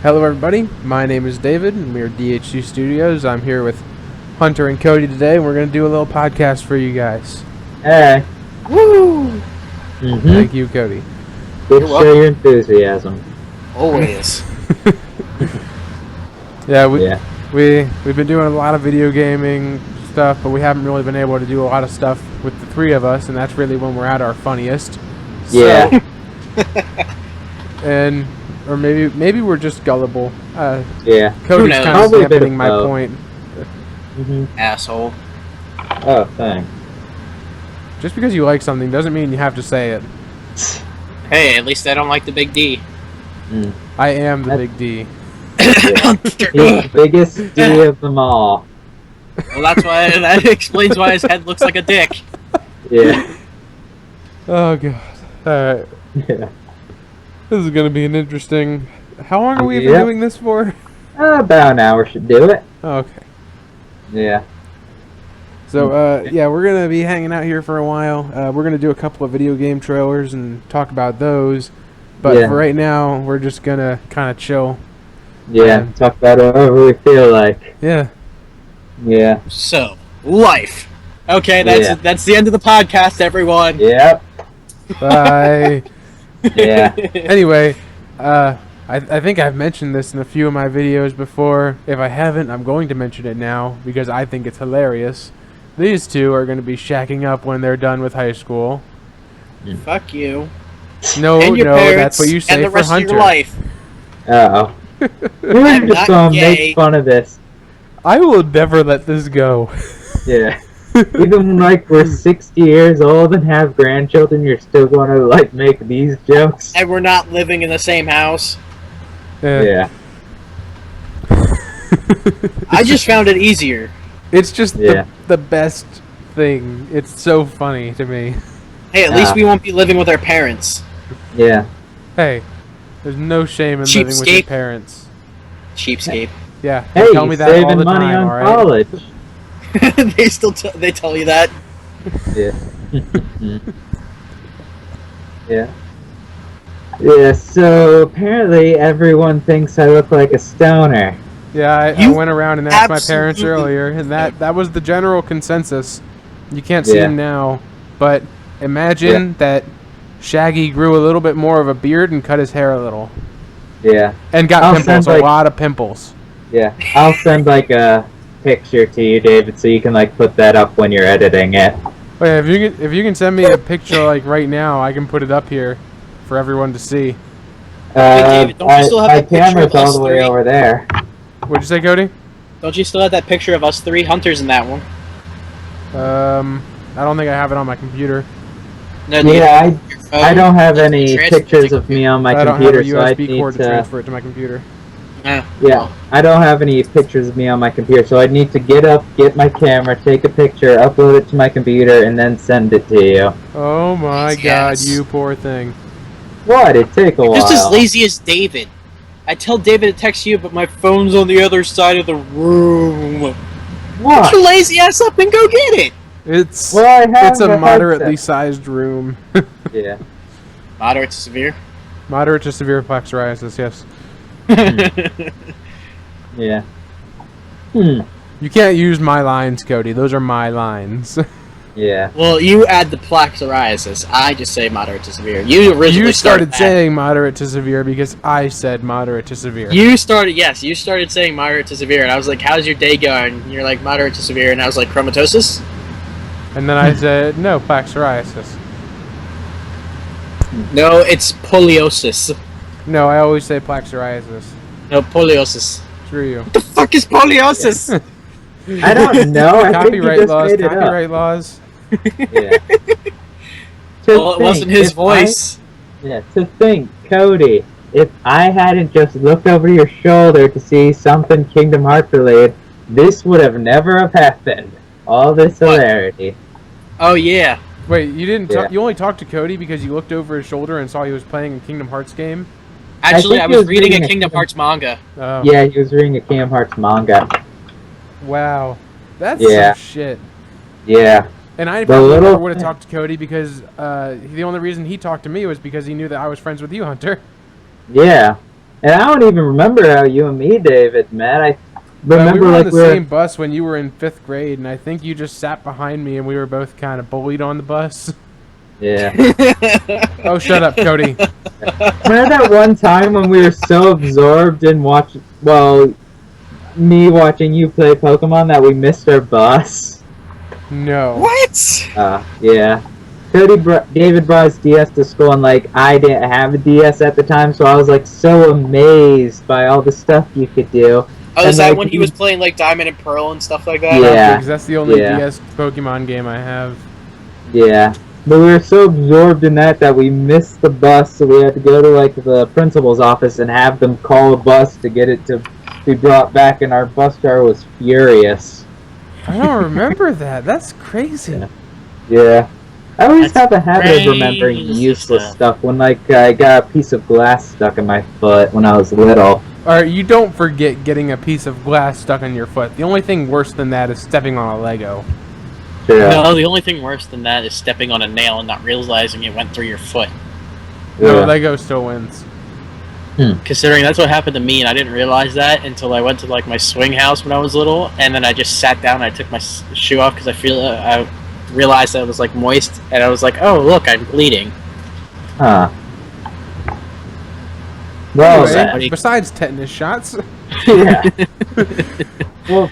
Hello everybody, my name is David and we are DHC Studios. I'm here with Hunter and Cody today and we're going to do a little podcast for you guys. Hey. Woo! Thank you, Cody. Good to show your enthusiasm. Always. We've been doing a lot of video gaming stuff, but we haven't really been able to do a lot of stuff with the three of us, and that's really when we're at our funniest. Yeah. Or maybe we're just gullible. Yeah. Cody's kind of sampling my point. Asshole. Oh, thanks. Just because you like something doesn't mean you have to say it. Hey, at least I don't like the big D. I am the big D. Yeah. He's the biggest D of them all. Well, that explains why his head looks like a dick. Yeah. Oh, God. Alright. Yeah. This is going to be an interesting... How long are we even doing this for? About an hour should do it. Oh, okay. Yeah. So, we're going to be hanging out here for a while. We're going to do a couple of video game trailers and talk about those. But for right now, we're just going to kind of chill. Yeah, talk about whatever we feel like. Yeah. Yeah. So, life. Okay, that's the end of the podcast, everyone. Yep. Bye. Yeah. Anyway, I think I've mentioned this in a few of my videos before. If I haven't, I'm going to mention it now because I think it's hilarious. These two are going to be shacking up when they're done with high school. Fuck you. No, that's what you say and the for rest Hunter. Of your life. Uh-oh. We're just going to make fun of this. I will never let this go. Yeah. Even like we're 60 years old and have grandchildren, you're still going to like make these jokes? And we're not living in the same house. Yeah. I just found it easier. It's just the best thing. It's so funny to me. Hey, at least we won't be living with our parents. Yeah. Hey, there's no shame in living with your parents. Cheapskate. Yeah. Hey, tell me that all the money time, on all right? college. They still they tell you that. Yeah. Yeah. Yeah, so apparently everyone thinks I look like a stoner. Yeah, I went around and asked my parents earlier, and that was the general consensus. You can't see him now, but imagine that Shaggy grew a little bit more of a beard and cut his hair a little. Yeah. And got pimples, a lot of pimples. Yeah, I'll send like a picture to you, David, so you can like put that up when you're editing it. Oh, yeah, if you can send me a picture like right now, I can put it up here for everyone to see. Hey, David, don't you still have my that picture camera's of all us the way three? over there. What'd you say, Cody? Don't you still have that picture of us three Hunters in that one? I don't think I have it on my computer. No, yeah, I don't have any pictures of me on my computer, so I need USB cord to transfer it to my computer. Yeah, I don't have any pictures of me on my computer, so I need to get up, get my camera, take a picture, upload it to my computer, and then send it to you. Oh my God, you poor thing. What? It'd take a while. Just as lazy as David. I tell David to text you, but my phone's on the other side of the room. What? Get your lazy ass up and go get it. It's it's a moderately sized room. Yeah. Moderate to severe. Moderate to severe plaque psoriasis, yes. Yeah. You can't use my lines, Cody. Those are my lines. Yeah. Well, you add the plaque psoriasis. I just say moderate to severe. You originally started saying moderate to severe because I said moderate to severe. You started saying moderate to severe, and I was like, how's your day going? And you're like, moderate to severe, and I was like, chromatosis? And then I said, no, plaque psoriasis. No, it's poliosis. No, I always say plaque psoriasis. No, poliosis. Screw you. What the fuck is poliosis? I don't know. I Copyright laws. Yeah. Well, it wasn't his voice. To think, Cody, if I hadn't just looked over your shoulder to see something Kingdom Hearts related, this would have never have happened. All this hilarity. Oh, yeah. Wait, you didn't talk, you only talked to Cody because you looked over his shoulder and saw he was playing a Kingdom Hearts game? Actually, I was reading a Kingdom Hearts manga. Oh. Yeah, he was reading a Kingdom Hearts manga. Wow. That's some shit. Yeah. And I probably never would have talked to Cody because the only reason he talked to me was because he knew that I was friends with you, Hunter. Yeah. And I don't even remember how you and me, David, met. I remember we were like on the same bus when you were in 5th grade, and I think you just sat behind me, and we were both kind of bullied on the bus. Yeah. Oh, shut up, Cody. Remember that one time when we were so absorbed in me watching you play Pokemon that we missed our bus? No. What? Yeah. David brought his DS to school, and like I didn't have a DS at the time, so I was like so amazed by all the stuff you could do. Oh, is that when he was playing like Diamond and Pearl and stuff like that? Yeah. Because that's the only DS Pokemon game I have. Yeah. But we were so absorbed in that we missed the bus, so we had to go to like the principal's office and have them call a bus to get it to be brought back, and our bus driver was furious. I don't remember that. That's crazy. Yeah. I always have a habit of remembering useless stuff when like I got a piece of glass stuck in my foot when I was little. Alright, you don't forget getting a piece of glass stuck in your foot. The only thing worse than that is stepping on a Lego. Yeah. No, the only thing worse than that is stepping on a nail and not realizing it went through your foot. No, Lego still wins. Considering that's what happened to me, and I didn't realize that until I went to like my swing house when I was little, and then I just sat down and I took my shoe off because I realized that it was like moist, and I was like, oh look, I'm bleeding. Huh. Well, anyway, besides tetanus shots. Yeah. Well,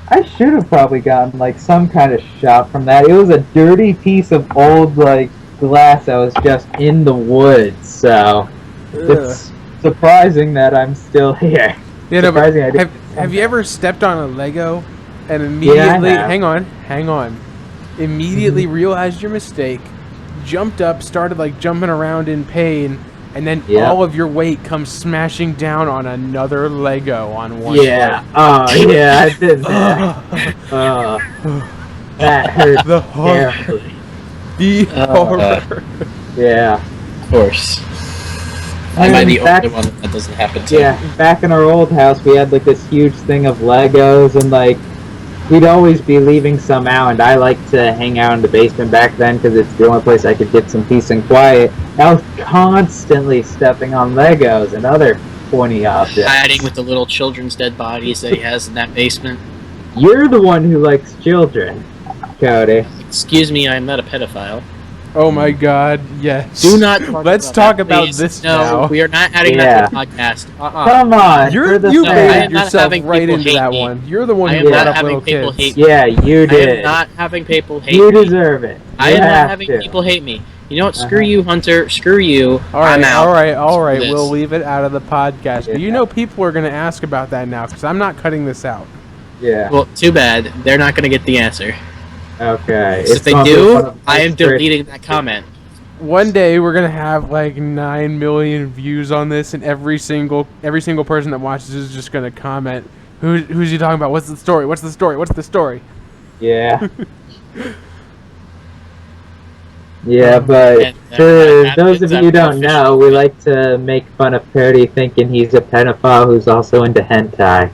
I should have probably gotten like some kind of shot from that. It was a dirty piece of old like glass that was just in the woods, so it's surprising that I'm still here. Yeah, no, but have you ever stepped on a Lego and immediately hang on. Immediately realized your mistake, jumped up, started like jumping around in pain, and then all of your weight comes smashing down on another Lego on one foot. Oh yeah, I did that. That hurt. The horror. The horror. Yeah. Of course. Am I the only one that doesn't happen to? Yeah, back in our old house, we had like this huge thing of Legos, and like we'd always be leaving some out, and I liked to hang out in the basement back then because it's the only place I could get some peace and quiet. I was constantly stepping on Legos and other pointy objects. Hiding with the little children's dead bodies that he has in that basement. You're the one who likes children, Cody. Excuse me, I am not a pedophile. Oh my god, yes. Do not Let's talk about this now. No, we are not adding that to the podcast. Come on. You made yourself right into that one. You're the one who brought up little kids. Yeah, you did. I am not having people hate me. You deserve it. I am not having people hate me. You know what? Screw you, Hunter. Screw you. I'm out. All right. We'll leave it out of the podcast. But you know people are going to ask about that now because I'm not cutting this out. Yeah. Well, too bad. They're not going to get the answer. Okay. If they do, I am deleting that comment. One day we're gonna have like 9 million views on this, and every single person that watches is just gonna comment, "Who's he talking about? What's the story? What's the story? What's the story?" Yeah. Yeah, but for those of you who don't know, we like to make fun of Cody thinking he's a pedophile who's also into hentai.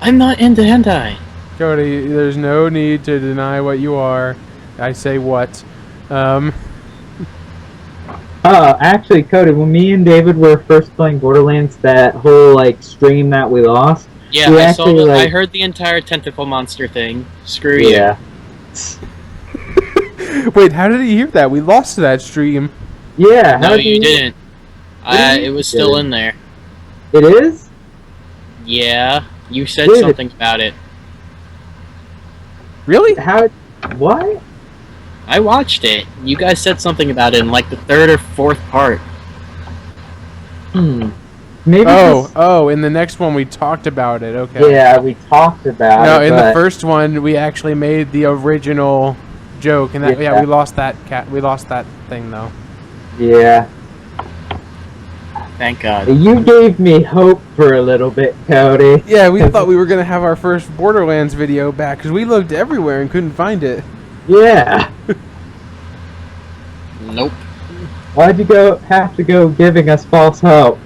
I'm not into hentai. Cody, there's no need to deny what you are. I say what. Actually, Cody, when me and David were first playing Borderlands, that whole like stream that we lost. Yeah, I saw. I heard the entire tentacle monster thing. Screw you. Yeah. Wait, how did he hear that? We lost that stream. Yeah. No, you didn't. It was still in there. It is? Yeah, you said something about it. Really? How? What? I watched it. You guys said something about it in like the third or fourth part. Maybe. Oh, in the next one we talked about it. Okay. Yeah, we talked about it. No, in the first one we actually made the original joke, and that we lost that We lost that thing though. Yeah. Thank God. You gave me hope for a little bit, Cody. Yeah, we thought we were gonna have our first Borderlands video back because we looked everywhere and couldn't find it. Yeah. Nope. Why'd you have to go giving us false hope?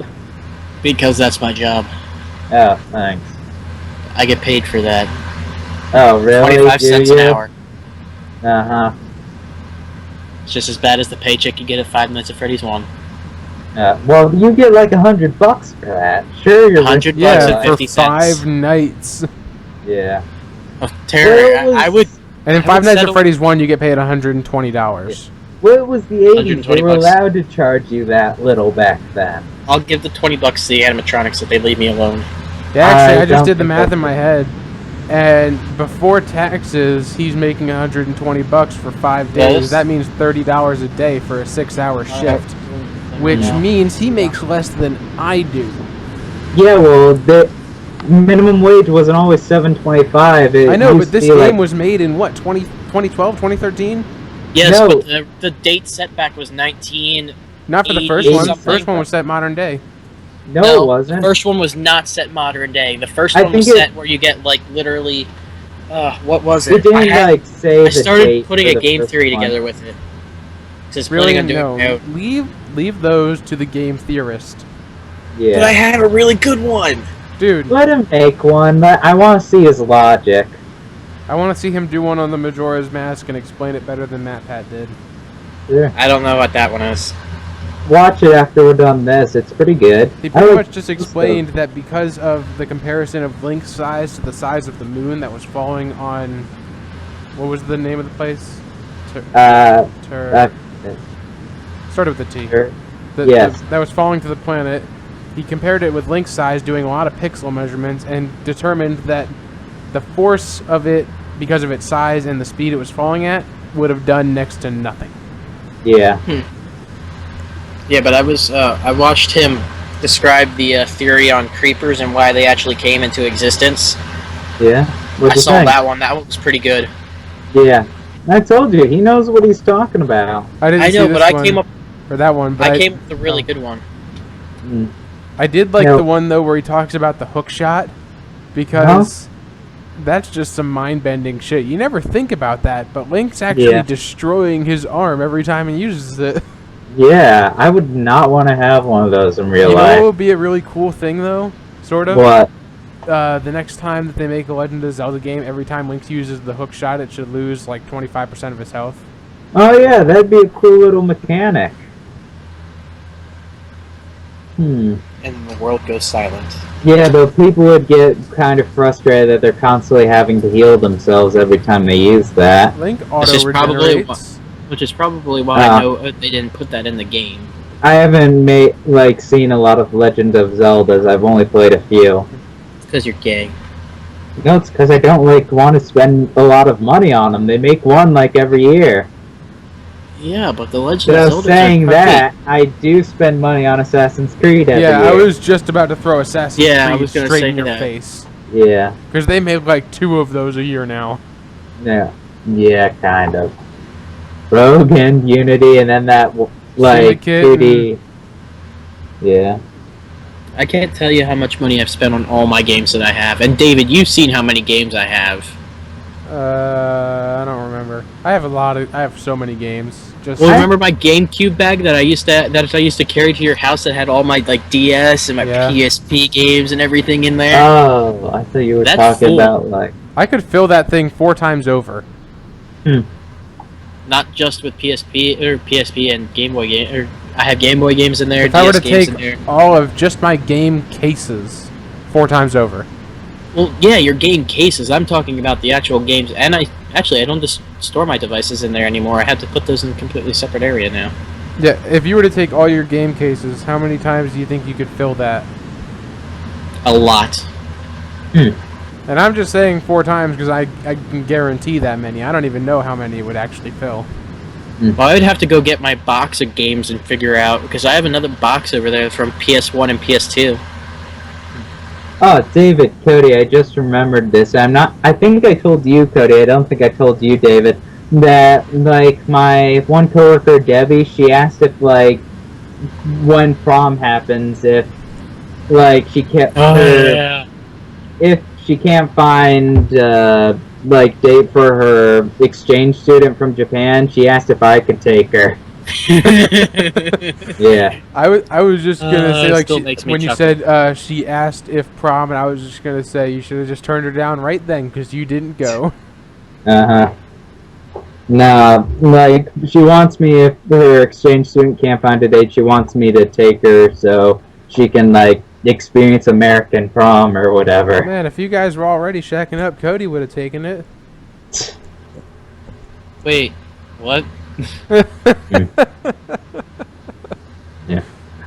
Because that's my job. Oh, thanks. I get paid for that. Oh, really? 25 cents an hour. Uh-huh. It's just as bad as the paycheck you get at 5 Nights at Freddy's 1. Well, you get like $100 for that. Sure, you're $100 yeah, and for 50 cents. 5 nights. Yeah. Terry, I would. And in Five Nights at Freddy's 1, you get paid $120. Yeah. What was the 80s? They were $120. allowed to charge you that little back then. I'll give the $20 to the animatronics if they leave me alone. Yeah, actually, I just don't did the think math that's in my head. And before taxes, he's making $120 for 5 days. Yes. That means $30 a day for a 6-hour shift, which means he makes less than I do. Yeah, well, the minimum wage wasn't always $7.25. I know, but this game was made in what, 2012, 2013? Yes, No. but the date setback was 19. Not for the 80 first one. something. First one was set modern day. No, it wasn't. The first one was not set modern day. The first I one was think set where you get like literally. What was It it? didn't say I the started date putting for a the game first theory one. together with it. Just Really, planning on doing no. Leave those to the game theorist. Yeah. But I have a really good one. Dude, Let him make one. I want to see his logic. I want to see him do one on the Majora's Mask and explain it better than MatPat did. Yeah. I don't know what that one is. Watch it after we're done this. It's pretty good. He pretty much just explained that because of the comparison of Link's size to the size of the moon that was falling on... What was the name of the place? Started with a T. Yes. That was falling to the planet. He compared it with Link's size, doing a lot of pixel measurements, and determined that the force of it, because of its size and the speed it was falling at, would have done next to nothing. Yeah. Yeah, but I watched him describe the theory on creepers and why they actually came into existence. Yeah. I saw that one. That one was pretty good. Yeah. I told you, he knows what he's talking about. I didn't I know, see but this I one, came up. or that one. But I came up with a really good one. I did like No. the one though where he talks about the hook shot, because that's just some mind-bending shit. You never think about that, but Link's actually destroying his arm every time he uses it. Yeah, I would not want to have one of those in real You know life. what would be a really cool thing though? Sort of. What? The next time that they make a Legend of Zelda game, every time Link uses the hook shot, it should lose like 25% of his health. Oh yeah, that'd be a cool little mechanic. And the world goes silent. Yeah, but people would get kind of frustrated that they're constantly having to heal themselves every time they use that. Link Which is probably auto-regenerates. Which is probably why I know they didn't put that in the game. I haven't seen a lot of Legend of Zeldas. I've only played a few. It's because you're gay. No, it's because I don't want to spend a lot of money on them. They make one every year. Yeah, but the Legend But I of was Zelda. saying that I do spend money on Assassin's Creed every year. I was just about to throw Assassin's Yeah, I Creed was gonna straight say in your that. face. Yeah. Because they made like 2 of those a year now. Yeah, kind of. Rogue and Unity, and then that Syndicate 2D. Yeah. I can't tell you how much money I've spent on all my games that I have. And David, you've seen how many games I have. I don't remember. I have so many games. Well, remember my GameCube bag that I used to carry to your house that had all my DS and my PSP games and everything in there? Oh, I thought you were talking about I could fill that thing 4 times over. Not just with PSP and Game Boy game. Or I have Game Boy games in there. If DS I were to games take in there. all of just my game cases 4 times over. Well, yeah, your game cases. I'm talking about the actual games, and I don't just store my devices in there anymore. I have to put those in a completely separate area now. Yeah, if you were to take all your game cases, how many times do you think you could fill that? A lot. And I'm just saying 4 times because I can guarantee that many. I don't even know how many it would actually fill. Well, I would have to go get my box of games and figure out, because I have another box over there from PS1 and PS2. Oh, David, Cody, I just remembered this. I think I told you, Cody, I don't think I told you, David, that, my one coworker, Debbie, she asked if, when prom happens, if, she can't... If she can't find, date for her exchange student from Japan, she asked if I could take her. Yeah. I was just gonna say when you chuckle. said she asked if prom, and I was just gonna say you should have just turned her down right then because you didn't go. No, like, she wants me, if her exchange student can't find a date, she wants me to take her so she can, like, experience American prom or whatever. Man, if you guys were already shacking up, Cody would have taken it. Wait, what? Yeah.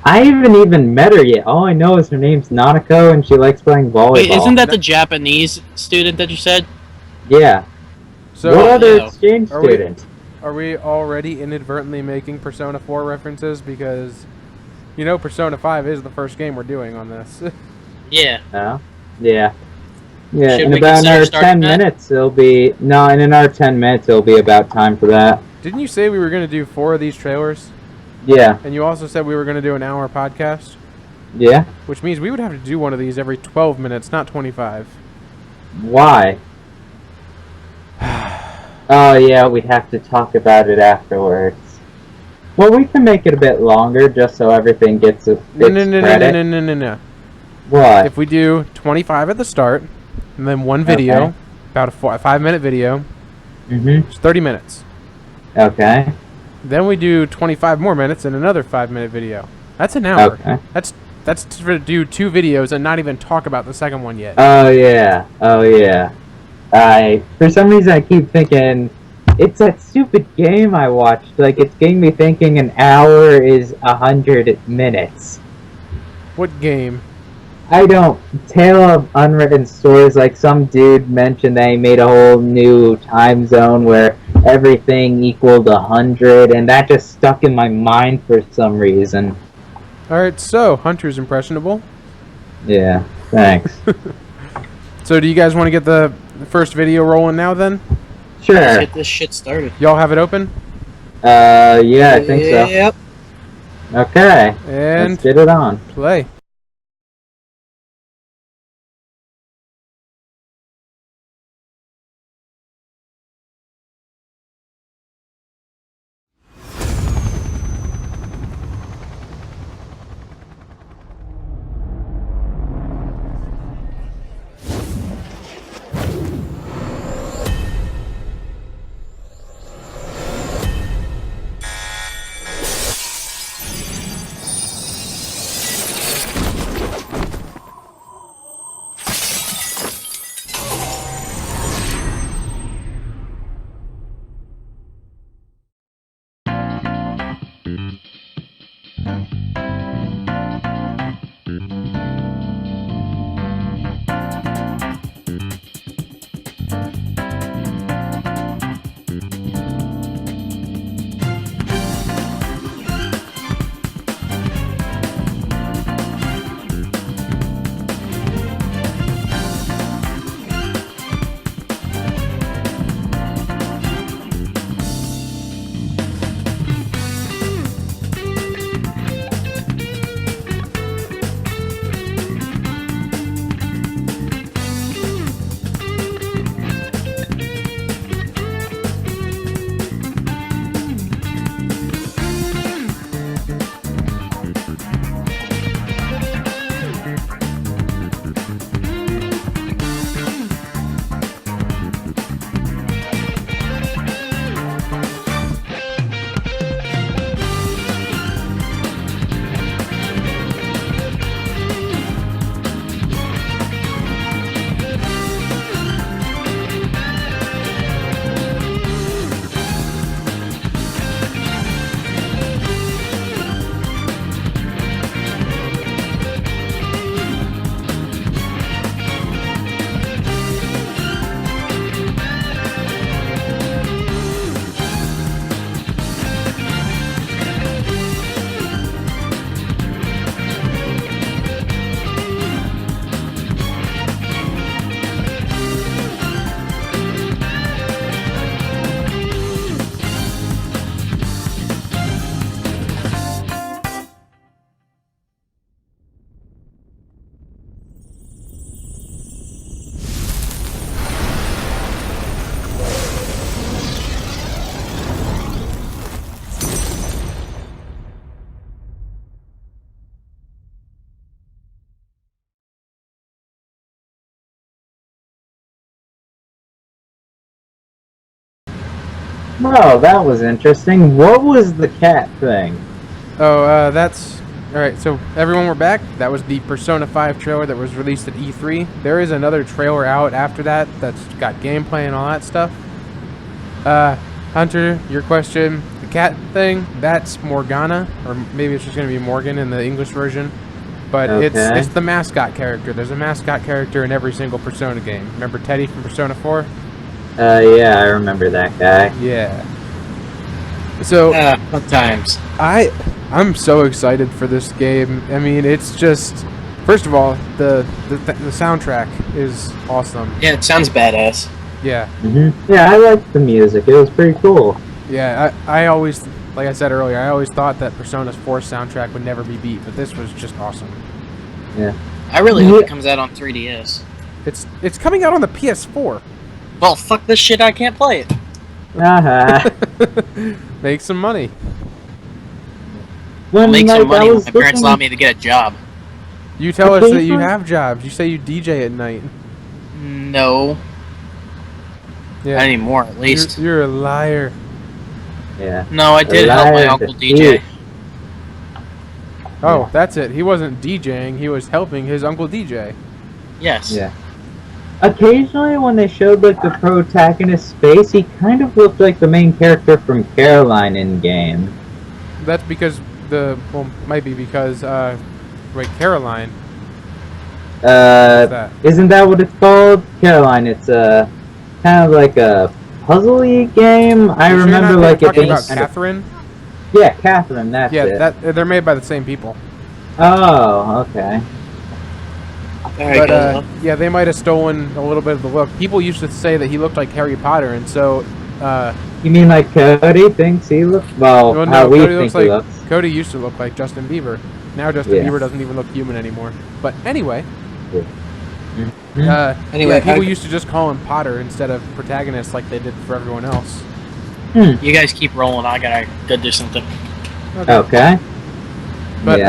I haven't even met her yet. All I know is her name's Nanako and she likes playing volleyball. Wait, isn't that the Japanese student that you said? Yeah. So, what other yeah. exchange student? Are we already inadvertently making Persona 4 references? Because, you know, Persona 5 is the first game we're doing on this. Yeah. No? Yeah. Yeah, Should in we about consider another starting 10 that? minutes, it'll be... No, in another 10 minutes, it'll be about time for that. Didn't you say we were going to do 4 of these trailers? Yeah. And you also said we were going to do an hour podcast? Yeah? Which means we would have to do one of these every 12 minutes, not 25. Why? Oh, yeah, we'd have to talk about it afterwards. Well, we can make it a bit longer, just so everything gets its credit. No. What? If we do 25 at the start, and then one video, Okay. about a 5-minute video, Mm-hmm. it's 30 minutes. Okay. Then we do 25 more minutes and another 5-minute video. That's an hour. Okay. That's to do 2 videos and not even talk about the second one yet. Oh, yeah. Oh, yeah. For some reason, I keep thinking, it's that stupid game I watched. Like, it's getting me thinking an hour is 100 minutes. What game? I don't... Tale of Unwritten Stories, like some dude mentioned that he made a whole new time zone where everything equaled 100, and that just stuck in my mind for some reason. Alright, so, Hunter's impressionable. Yeah, thanks. So do you guys want to get the first video rolling now then? Let's Sure. get this shit started. Y'all have it open? Yeah, I think so. Yep. Okay, And let's get it on. play. Well, that was interesting. What was the cat thing? Oh, that's... Alright, so everyone, we're back. That was the Persona 5 trailer that was released at E3. There is another trailer out after that that's got gameplay and all that stuff. Hunter, your question, the cat thing, that's Morgana, or maybe it's just going to be Morgan in the English version. But okay. it's the mascot character. There's a mascot character in every single Persona game. Remember Teddy from Persona 4? Yeah, I remember that guy. Yeah. So sometimes I'm so excited for this game. I mean, it's just, first of all, the soundtrack is awesome. Yeah, it sounds badass. Yeah. Yeah, I liked the music. It was pretty cool. Yeah, I always, like I said earlier, I always thought that Persona's 4 soundtrack would never be beat, but this was just awesome. Yeah. I really hope it comes out on 3DS. It's coming out on the PS4. Well, fuck this shit, I can't play it. Make some money. I'll make some money when my parents allow me to get a job. You tell us that you have jobs. You say you DJ at night. No. Yeah. Not anymore, at least. You're a liar. Yeah. No, I did help my uncle DJ. Oh, that's it. He wasn't DJing. He was helping his uncle DJ. Yes. Yeah. Occasionally, when they showed like the protagonist's face, he kind of looked like the main character from Caroline in game. That's because might be because wait, Caroline. Isn't that what it's called? Caroline. It's kind of like a puzzly game. I remember like it being about Catherine. Yeah, Catherine. That's it. Yeah, they're made by the same people. Oh, okay. But yeah, they might have stolen a little bit of the look. People used to say that he looked like Harry Potter, and so. You mean like Cody thinks he looks? Well, no, how we Cody think looks he like, looks. Cody used to look like Justin Bieber. Now Justin Bieber doesn't even look human anymore. But anyway. Anyway, people used to just call him Potter instead of protagonist like they did for everyone else. You guys keep rolling. I gotta go do something. Okay. But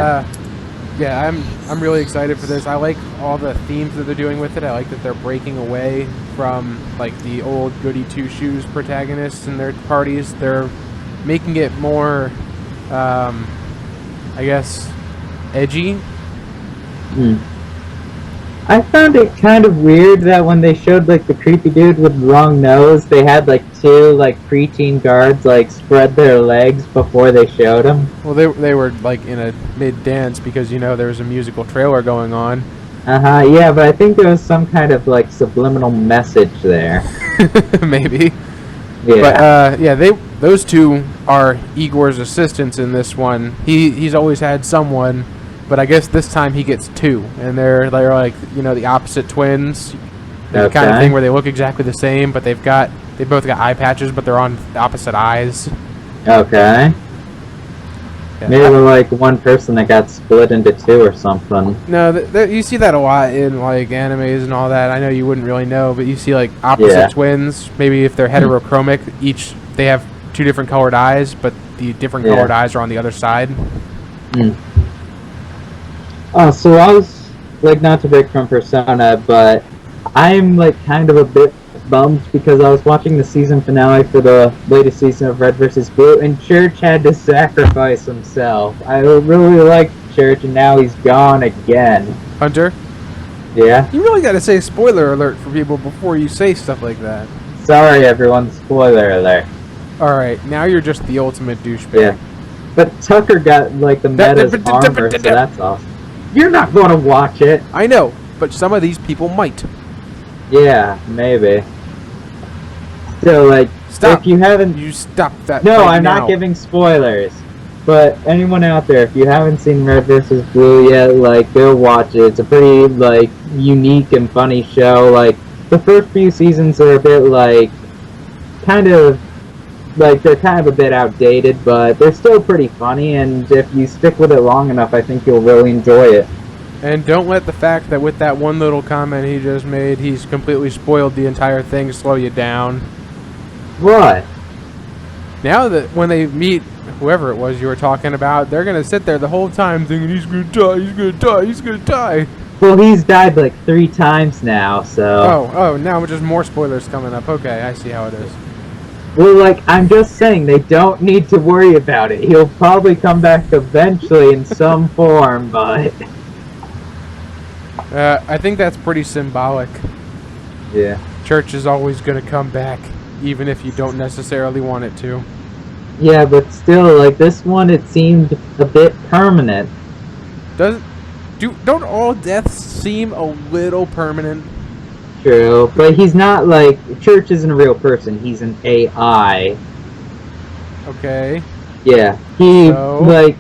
yeah, I'm really excited for this. I like all the themes that they're doing with it. I like that they're breaking away from like the old goody two shoes protagonists and their parties. They're making it more, I guess, edgy. I found it kind of weird that when they showed like the creepy dude with the long nose, they had like 2 like preteen guards like spread their legs before they showed him. Well, they were like in a mid dance because there was a musical trailer going on. Yeah, but I think there was some kind of like subliminal message there. Maybe. Yeah. But those 2 are Igor's assistants in this one. He's always had someone. But I guess this time he gets 2, and they're like the opposite twins, the kind of thing where they look exactly the same, but they both got eye patches, but they're on opposite eyes. Okay. Yeah. Maybe they're like one person that got split into 2 or something. No, you see that a lot in like animes and all that. I know you wouldn't really know, but you see like opposite twins. Maybe if they're heterochromic, they have 2 different colored eyes, but the different colored eyes are on the other side. Oh, so I was, like, not to break from Persona, but I'm, like, kind of a bit bummed because I was watching the season finale for the latest season of Red vs. Blue, and Church had to sacrifice himself. I really liked Church, and now he's gone again. Hunter? Yeah? You really gotta say spoiler alert for people before you say stuff like that. Sorry, everyone, spoiler alert. Alright, now you're just the ultimate douchebag. Yeah. But Tucker got, like, the meta's armor, so that's awesome. You're not going to watch it. I know, but some of these people might. Yeah, maybe. So, like, stop. If you haven't... You stop that. No, right I'm now. not giving spoilers. But anyone out there, if you haven't seen Red vs. Blue yet, like, go watch it. It's a pretty, like, unique and funny show. Like, the first few seasons are a bit, like, they're kind of a bit outdated, but they're still pretty funny, and if you stick with it long enough, I think you'll really enjoy it. And don't let the fact that with that one little comment he just made, he's completely spoiled the entire thing slow you down. What? Now that when they meet whoever it was you were talking about, they're going to sit there the whole time thinking he's going to die, he's going to die, he's going to die. Well, he's died like 3 times now, so... Oh, now just more spoilers coming up. Okay, I see how it is. Well, like, I'm just saying, they don't need to worry about it. He'll probably come back eventually in some form, but... I think that's pretty symbolic. Yeah. Church is always going to come back, even if you don't necessarily want it to. Yeah, but still, like, this one, it seemed a bit permanent. Don't all deaths seem a little permanent? True, but he's not, like, Church isn't a real person, he's an AI. Okay. Yeah, like,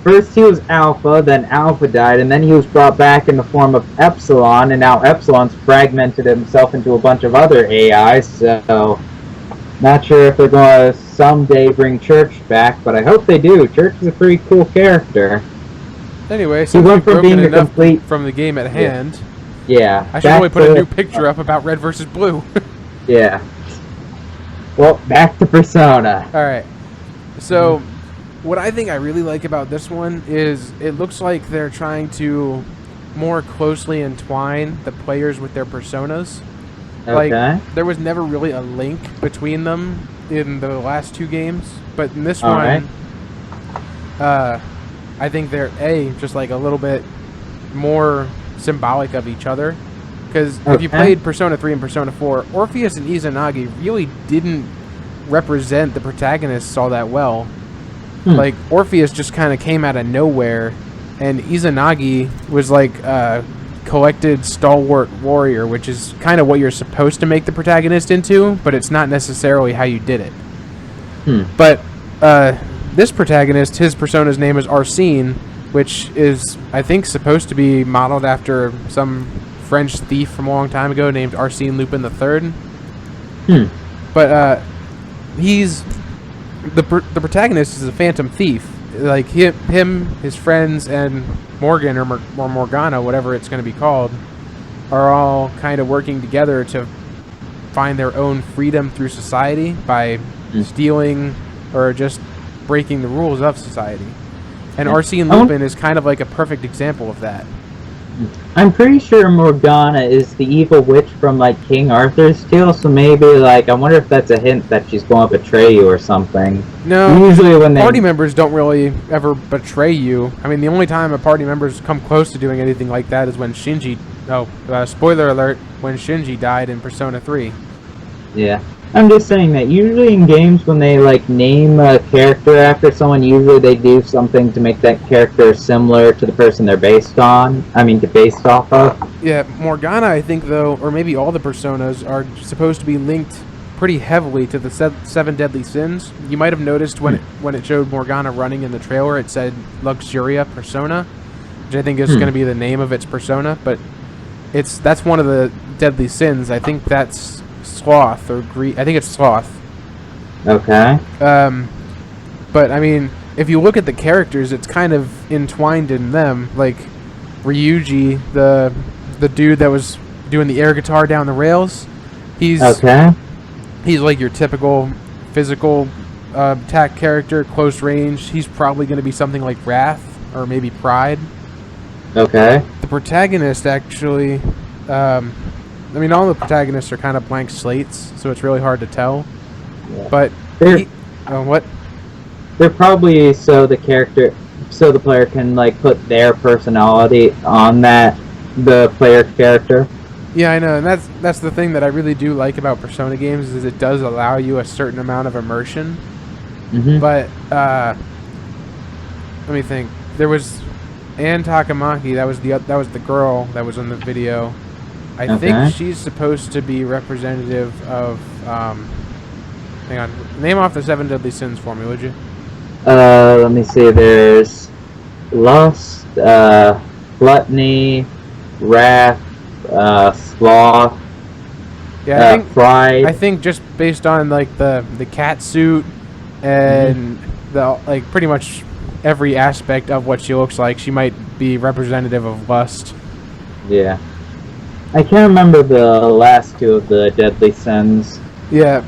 first he was Alpha, then Alpha died, and then he was brought back in the form of Epsilon, and now Epsilon's fragmented himself into a bunch of other AIs, so... Not sure if they're going to someday bring Church back, but I hope they do. Church is a pretty cool character. Anyway, since we've broken enough from the game at hand... Yeah. I should really put a new picture up about Red versus Blue. Yeah. Well, back to Persona. Alright. So, what I think I really like about this one is it looks like they're trying to more closely entwine the players with their personas. Okay. Like, there was never really a link between them in the last two games, but in this one, I think they're, just like a little bit more symbolic of each other, because if you played Persona 3 and Persona 4, Orpheus and Izanagi really didn't represent the protagonists all that well. Like, Orpheus just kind of came out of nowhere, and Izanagi was like a collected stalwart warrior, which is kind of what you're supposed to make the protagonist into, but it's not necessarily how you did it. But this protagonist, his persona's name is Arsene, which is, I think, supposed to be modeled after some French thief from a long time ago named Arsène Lupin III. But he's the protagonist is a phantom thief. Like him, his friends, and Morgan or Morgana, whatever it's going to be called, are all kind of working together to find their own freedom through society by stealing or just breaking the rules of society. And Arsène Lupin is kind of like a perfect example of that. I'm pretty sure Morgana is the evil witch from, like, King Arthur's tale, so maybe, like, I wonder if that's a hint that she's going to betray you or something. No, usually when party members don't really ever betray you. I mean, the only time a party member's come close to doing anything like that is when Shinji... spoiler alert, when Shinji died in Persona 3. Yeah. I'm just saying that usually in games when they, like, name a character after someone, usually they do something to make that character similar to the person they're based on. Based off of. Yeah, Morgana, I think, though, or maybe all the Personas, are supposed to be linked pretty heavily to the seven deadly sins. You might have noticed when it showed Morgana running in the trailer, it said Luxuria Persona, which I think is going to be the name of its persona, but that's one of the deadly sins. I think that's sloth or greed. I think it's sloth. Okay. But I mean, if you look at the characters, it's kind of entwined in them. Like Ryuji, the dude that was doing the air guitar down the rails. He's like your typical physical attack character, close range. He's probably going to be something like Wrath or maybe Pride. Okay. The protagonist actually. I mean, all the protagonists are kind of blank slates, so it's really hard to tell. Yeah. But what? They're probably so the player can, like, put their personality on the player character. Yeah, I know, and that's the thing that I really do like about Persona games is it does allow you a certain amount of immersion. But let me think. There was Anne Takamaki. That was the girl that was in the video. I think she's supposed to be representative of, hang on, name off the seven deadly sins for me, would you? Let me see, there's lust, gluttony, wrath, sloth, pride. I think just based on, like, the cat suit and the, like, pretty much every aspect of what she looks like, she might be representative of lust. Yeah. I can't remember the last two of the deadly sins. Yeah,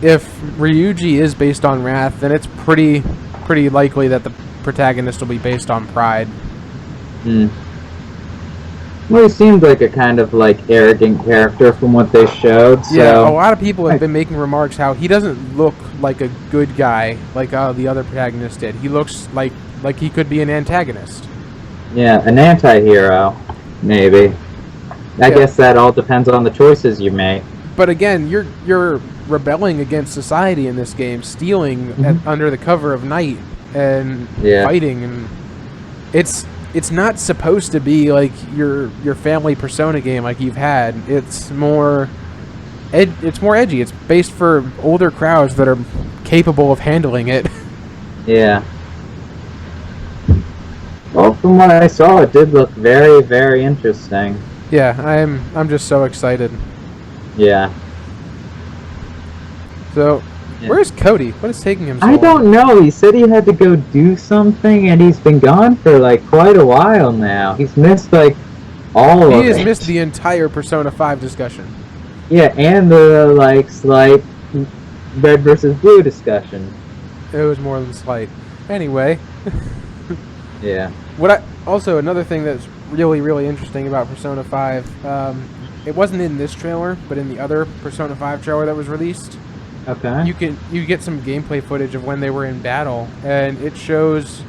if Ryuji is based on Wrath, then it's pretty likely that the protagonist will be based on Pride. Well, he seemed like a kind of like arrogant character from what they showed. So. Yeah, a lot of people have been making remarks how he doesn't look like a good guy like the other protagonist did. He looks like he could be an antagonist. Yeah, an anti-hero, maybe. I guess that all depends on the choices you make. But again, you're rebelling against society in this game, stealing under the cover of night and fighting, and it's not supposed to be like your family Persona game like you've had. It's more edgy. It's based for older crowds that are capable of handling it. Yeah. Well, from what I saw, it did look very, very interesting. Yeah, I'm just so excited. Yeah. So, where's Cody? What is taking him so long? I don't know. He said he had to go do something, and he's been gone for, like, quite a while now. He's missed, like, all of it. He has missed the entire Persona 5 discussion. Yeah, and the, like, slight red versus blue discussion. It was more than slight. Anyway. Yeah. Also, another thing that's really, really interesting about Persona 5, it wasn't in this trailer, but in the other Persona 5 trailer that was released. Okay. You get some gameplay footage of when they were in battle, and it shows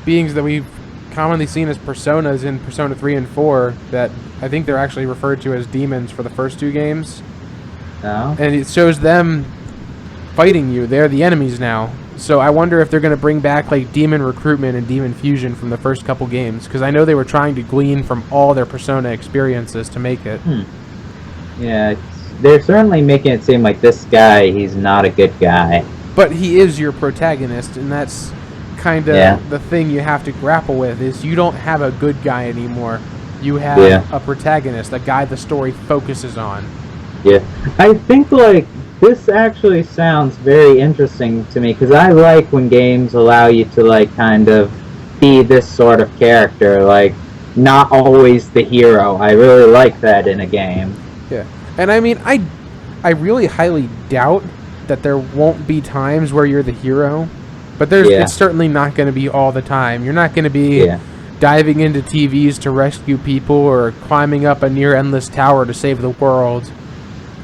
beings that we've commonly seen as personas in Persona 3 and 4 that I think they're actually referred to as demons for the first two games. Oh. And it shows them fighting you. They're the enemies now. So I wonder if they're going to bring back like demon recruitment and demon fusion from the first couple games, because I know they were trying to glean from all their Persona experiences to make it. Yeah, they're certainly making it seem like this guy, he's not a good guy. But he is your protagonist, and that's kind of the thing you have to grapple with, is you don't have a good guy anymore. You have a protagonist, a guy the story focuses on. Yeah, I think like this actually sounds very interesting to me, because I like when games allow you to like kind of be this sort of character, like not always the hero. I really like that in a game. Yeah, and I mean, I really highly doubt that there won't be times where you're the hero, but it's certainly not going to be all the time. You're not going to be diving into TVs to rescue people or climbing up a near endless tower to save the world.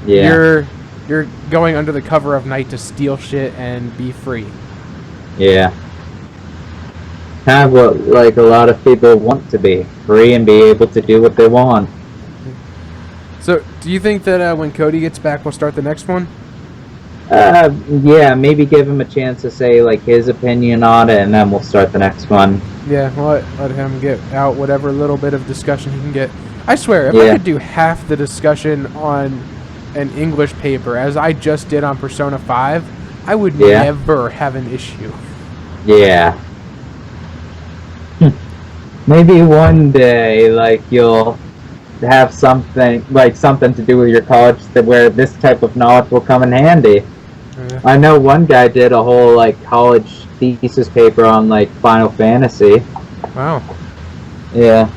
Yeah. You're going under the cover of night to steal shit and be free. Yeah. Kind of what like a lot of people want to be, free and be able to do what they want. So, do you think that when Cody gets back, we'll start the next one? Yeah, maybe give him a chance to say like his opinion on it, and then we'll start the next one. Yeah, we'll let him get out whatever little bit of discussion he can get. I swear, if I could do half the discussion on an English paper as I just did on Persona 5, I would never have an issue. Yeah. Maybe one day, like, you'll have something to do with your college where this type of knowledge will come in handy. I know one guy did a whole, like, college thesis paper on, like, Final Fantasy. Wow. Yeah.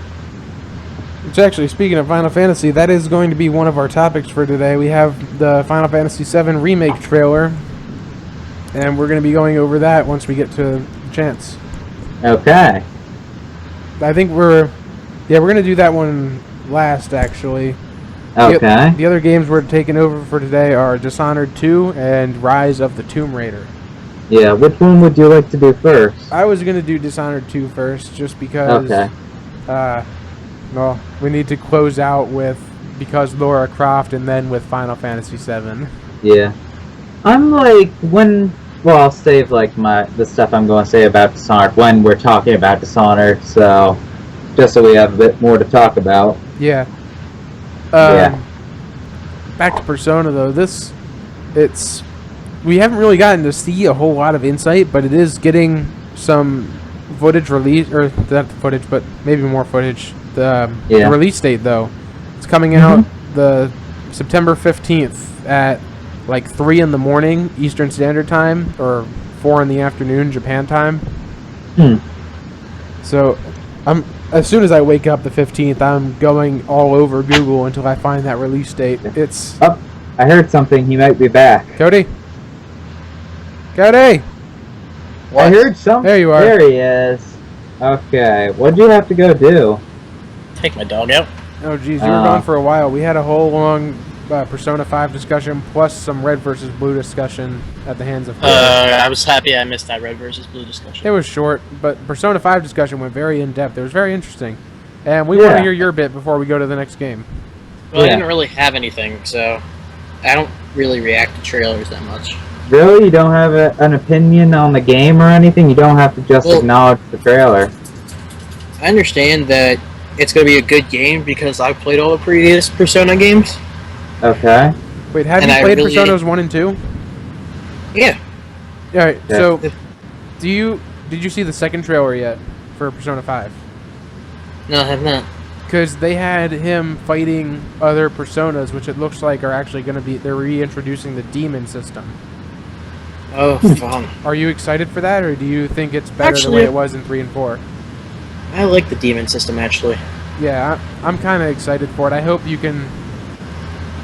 Which actually, speaking of Final Fantasy, that is going to be one of our topics for today. We have the Final Fantasy VII Remake trailer, and we're going to be going over that once we get to the chance. Okay. I think we're going to do that one last, actually. Okay. The other games we're taking over for today are Dishonored 2 and Rise of the Tomb Raider. Yeah, which one would you like to do first? I was going to do Dishonored 2 first, just because... Okay. Well, we need to close out with Because Lara Croft and then with Final Fantasy VII. Yeah. I'm like, I'll save like the stuff I'm going to say about Dishonored when we're talking about Dishonored, so just so we have a bit more to talk about. Yeah. Back to Persona though, we haven't really gotten to see a whole lot of insight, but it is getting some footage released, or not footage, but maybe more footage. The release date though, it's coming out the September 15th at like 3 in the morning Eastern Standard Time, or 4 in the afternoon Japan time. So as soon as I wake up the 15th, I'm going all over Google until I find that release date. It's... Oh, I heard something. He might be back. Cody? Cody! What? I heard something. There you are. There he is. Okay, what'd you have to go do? Take my dog out. Oh, geez, you were gone for a while. We had a whole long Persona 5 discussion, plus some Red versus Blue discussion at the hands of... I was happy I missed that Red versus Blue discussion. It was short, but Persona 5 discussion went very in-depth. It was very interesting. And we want to hear your bit before we go to the next game. Well, I didn't really have anything, so I don't really react to trailers that much. Really? You don't have an opinion on the game or anything? You don't have to just acknowledge the trailer. I understand that it's going to be a good game because I've played all the previous Persona games. Okay. Wait, have you played Personas 1 and 2? Yeah. Alright, so did you see the second trailer yet for Persona 5? No, I have not. Because they had him fighting other Personas, which it looks like are actually going to be... They're reintroducing the demon system. Oh, fun. Are you excited for that, or do you think it's better the way it was in 3 and 4? I like the demon system, actually. Yeah, I'm kind of excited for it. I hope you can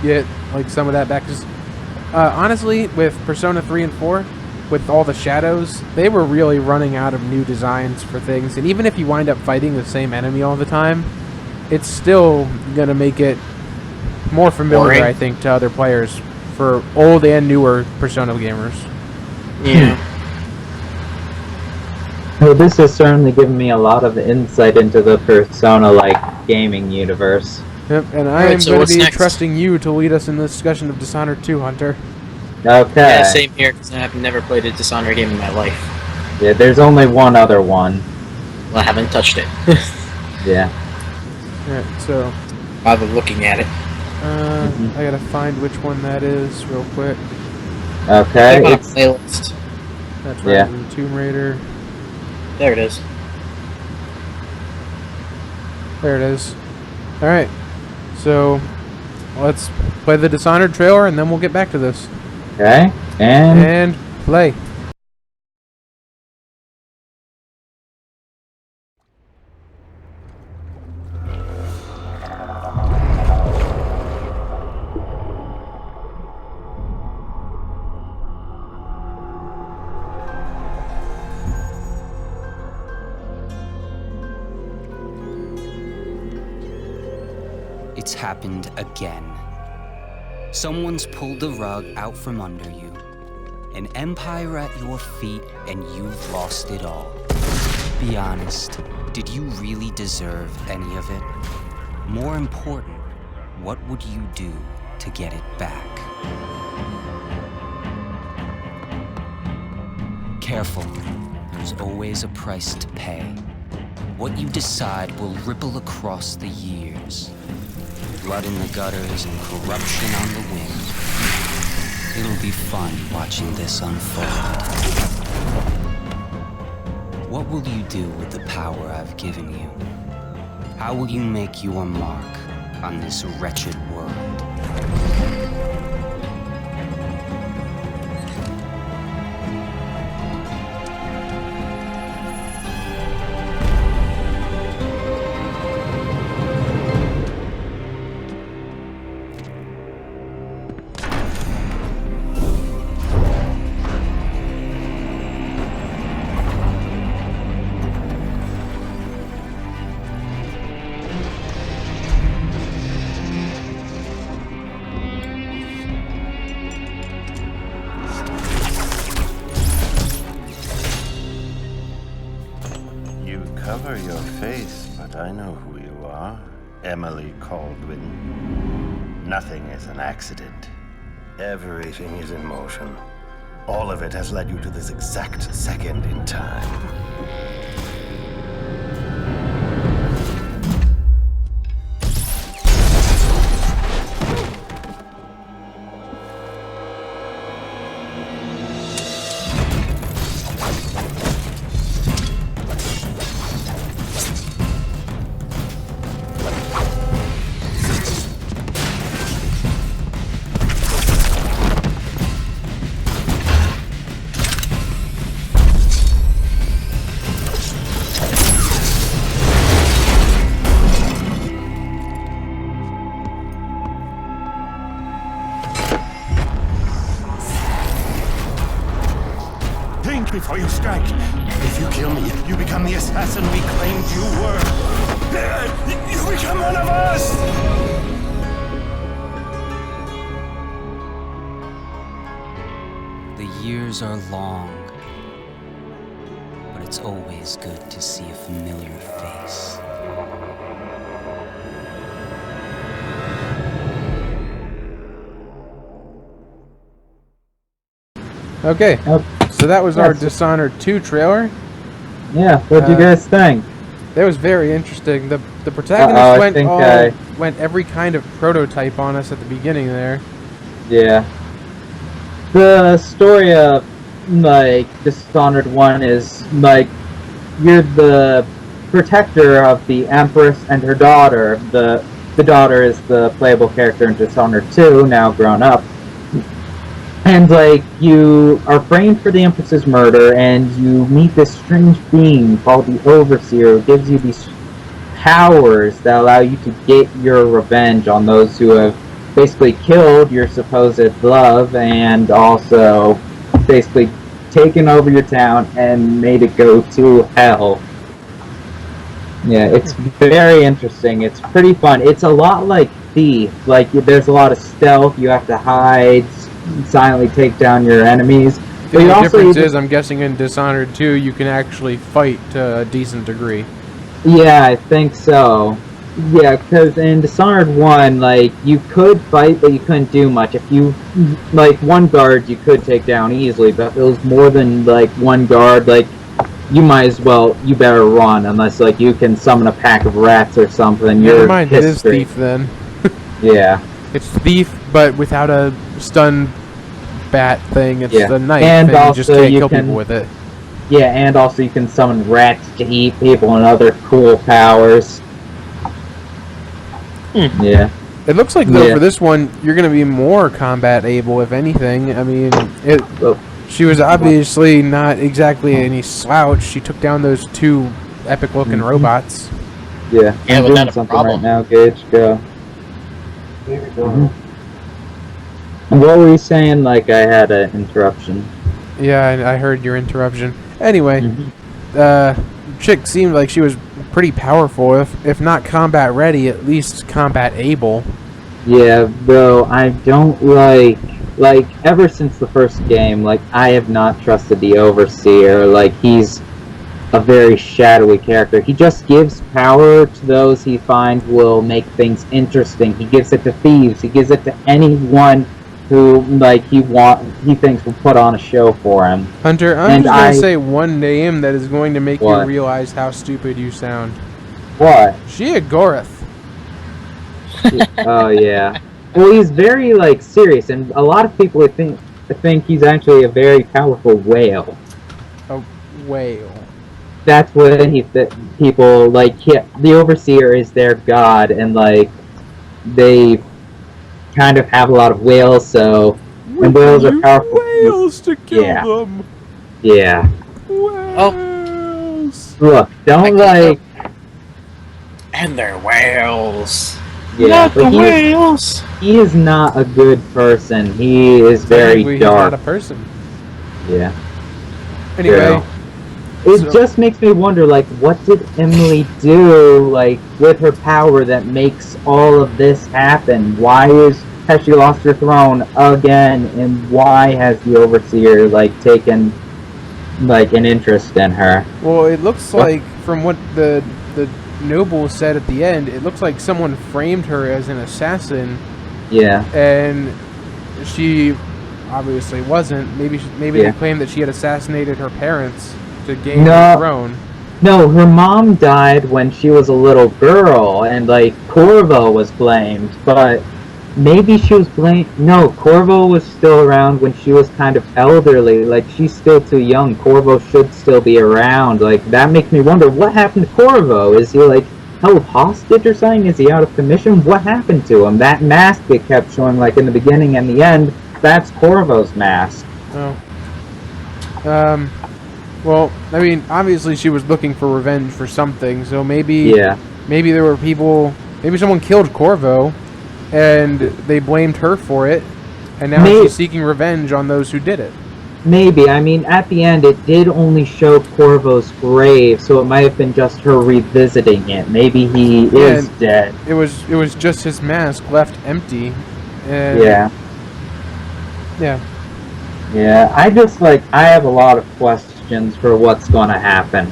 get like some of that back. Because honestly, with Persona 3 and 4, with all the shadows, they were really running out of new designs for things. And even if you wind up fighting the same enemy all the time, it's still going to make it more familiar, I think, to other players for old and newer Persona gamers. Yeah. Well, this has certainly given me a lot of insight into the Persona-like gaming universe. Yep, and I am going to be trusting you to lead us in the discussion of Dishonored 2, Hunter. Okay. Yeah, same here, because I've never played a Dishonored game in my life. Yeah, there's only one other one. Well, I haven't touched it. Yeah. Alright, so... Bother looking at it. I gotta find which one that is real quick. Okay. It's playlist. That's right, Tomb Raider. There it is. There it is. Alright. So, let's play the Dishonored trailer and then we'll get back to this. Okay. And play. It's happened again. Someone's pulled the rug out from under you. An empire at your feet, and you've lost it all. Be honest, did you really deserve any of it? More important, what would you do to get it back? Careful, there's always a price to pay. What you decide will ripple across the years. Blood in the gutters and corruption on the wind. It'll be fun watching this unfold. What will you do with the power I've given you? How will you make your mark on this wretched world? Cover your face, but I know who you are. Emily Caldwin. Nothing is an accident. Everything is in motion. All of it has led you to this exact second in time. Before you strike. If you kill me, you become the assassin we claimed you were. You become one of us! The years are long, but it's always good to see a familiar face. Okay, so that was our Dishonored 2 trailer. Yeah, what'd you guys think? That was very interesting. The protagonist went every kind of prototype on us at the beginning there. Yeah. The story of, like, Dishonored 1 is, like, you're the protector of the Empress and her daughter. The daughter is the playable character in Dishonored 2, now grown up. And, like, you are framed for the Empress's murder, and you meet this strange being called the Overseer, who gives you these powers that allow you to get your revenge on those who have basically killed your supposed love, and also basically taken over your town and made it go to hell. Yeah, it's very interesting. It's pretty fun. It's a lot like Thief. Like, there's a lot of stealth. You have to hide, silently take down your enemies. The difference is, I'm guessing in Dishonored 2, you can actually fight to a decent degree. Yeah, I think so. Yeah, because in Dishonored 1, like, you could fight, but you couldn't do much. If you, like, one guard you could take down easily, but if it was more than, like, one guard, like, you better run, unless, like, you can summon a pack of rats or something. Never mind, it is Thief then. Yeah. It's Thief, but without a stun bat thing. It's the knife, and you just can't kill people with it. Yeah, and also you can summon rats to eat people and other cool powers. Yeah. It looks like, though, for this one, you're going to be more combat able, if anything. I mean, she was obviously not exactly any slouch. She took down those two epic-looking robots. Yeah, I'm doing without a something problem. right now, Gage. Go. There we go. And what were you saying? Like, I had an interruption. Yeah, I heard your interruption. Anyway, chick seemed like she was pretty powerful, if not combat ready, at least combat able. Yeah, though I don't like, ever since the first game, like, I have not trusted the Overseer. Like, he's a very shadowy character. He just gives power to those he finds will make things interesting. He gives it to thieves. He gives it to anyone who, like, he thinks will put on a show for him. Hunter, I'm just going to say one name that is going to make you realize how stupid you sound. What? Sheogorath. Oh, yeah. Well, he's very, like, serious, and a lot of people think he's actually a very powerful whale. A whale. That's what people, like, the Overseer is their god, and, like, they kind of have a lot of whales, so, and whales are powerful. Whales to kill them. Yeah. Whales. Look, don't, like... And they're whales. Yeah, not the whales. He is not a good person. He is very dark. He's not a person. Yeah. Anyway. Yeah. It just makes me wonder, like, what did Emily do, like, with her power that makes all of this happen? Why has she lost her throne again, and why has the Overseer, like, taken, like, an interest in her? Well, it looks like, from what the noble said at the end, it looks like someone framed her as an assassin. Yeah. And she obviously wasn't. Maybe they claimed that she had assassinated her parents to gain the throne. No, her mom died when she was a little girl, and, like, Corvo was blamed, but maybe she was blamed... No, Corvo was still around when she was kind of elderly. Like, she's still too young. Corvo should still be around. Like, that makes me wonder, what happened to Corvo? Is he, like, held hostage or something? Is he out of commission? What happened to him? That mask it kept showing, like, in the beginning and the end, that's Corvo's mask. Oh. Well, I mean, obviously she was looking for revenge for something, so maybe there were people... Maybe someone killed Corvo, and they blamed her for it, and now she's seeking revenge on those who did it. Maybe. I mean, at the end, it did only show Corvo's grave, so it might have been just her revisiting it. Maybe he is dead. It was just his mask left empty. And yeah. I have a lot of questions for what's going to happen.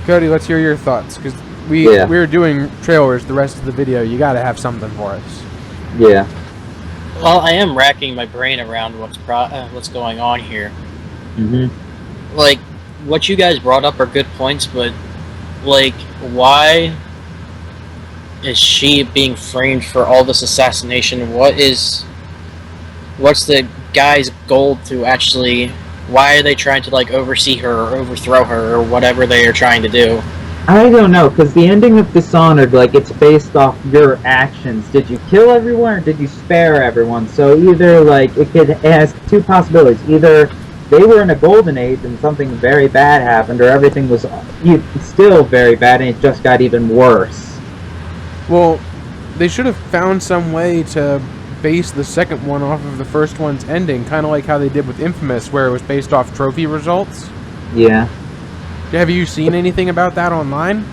Cody, let's hear your thoughts, because we're doing trailers the rest of the video. You got to have something for us. Yeah. Well, I am racking my brain around what's going on here. Mm-hmm. Like, what you guys brought up are good points, but, like, why is she being framed for all this assassination? What's the guy's goal to actually... Why are they trying to, like, oversee her or overthrow her or whatever they are trying to do? I don't know, because the ending of Dishonored, like, it's based off your actions. Did you kill everyone or did you spare everyone? So either, like, it has two possibilities. Either they were in a golden age and something very bad happened, or everything was still very bad and it just got even worse. Well, they should have found some way to base the second one off of the first one's ending, kind of like how they did with Infamous, where it was based off trophy results. Yeah. Have you seen anything about that online?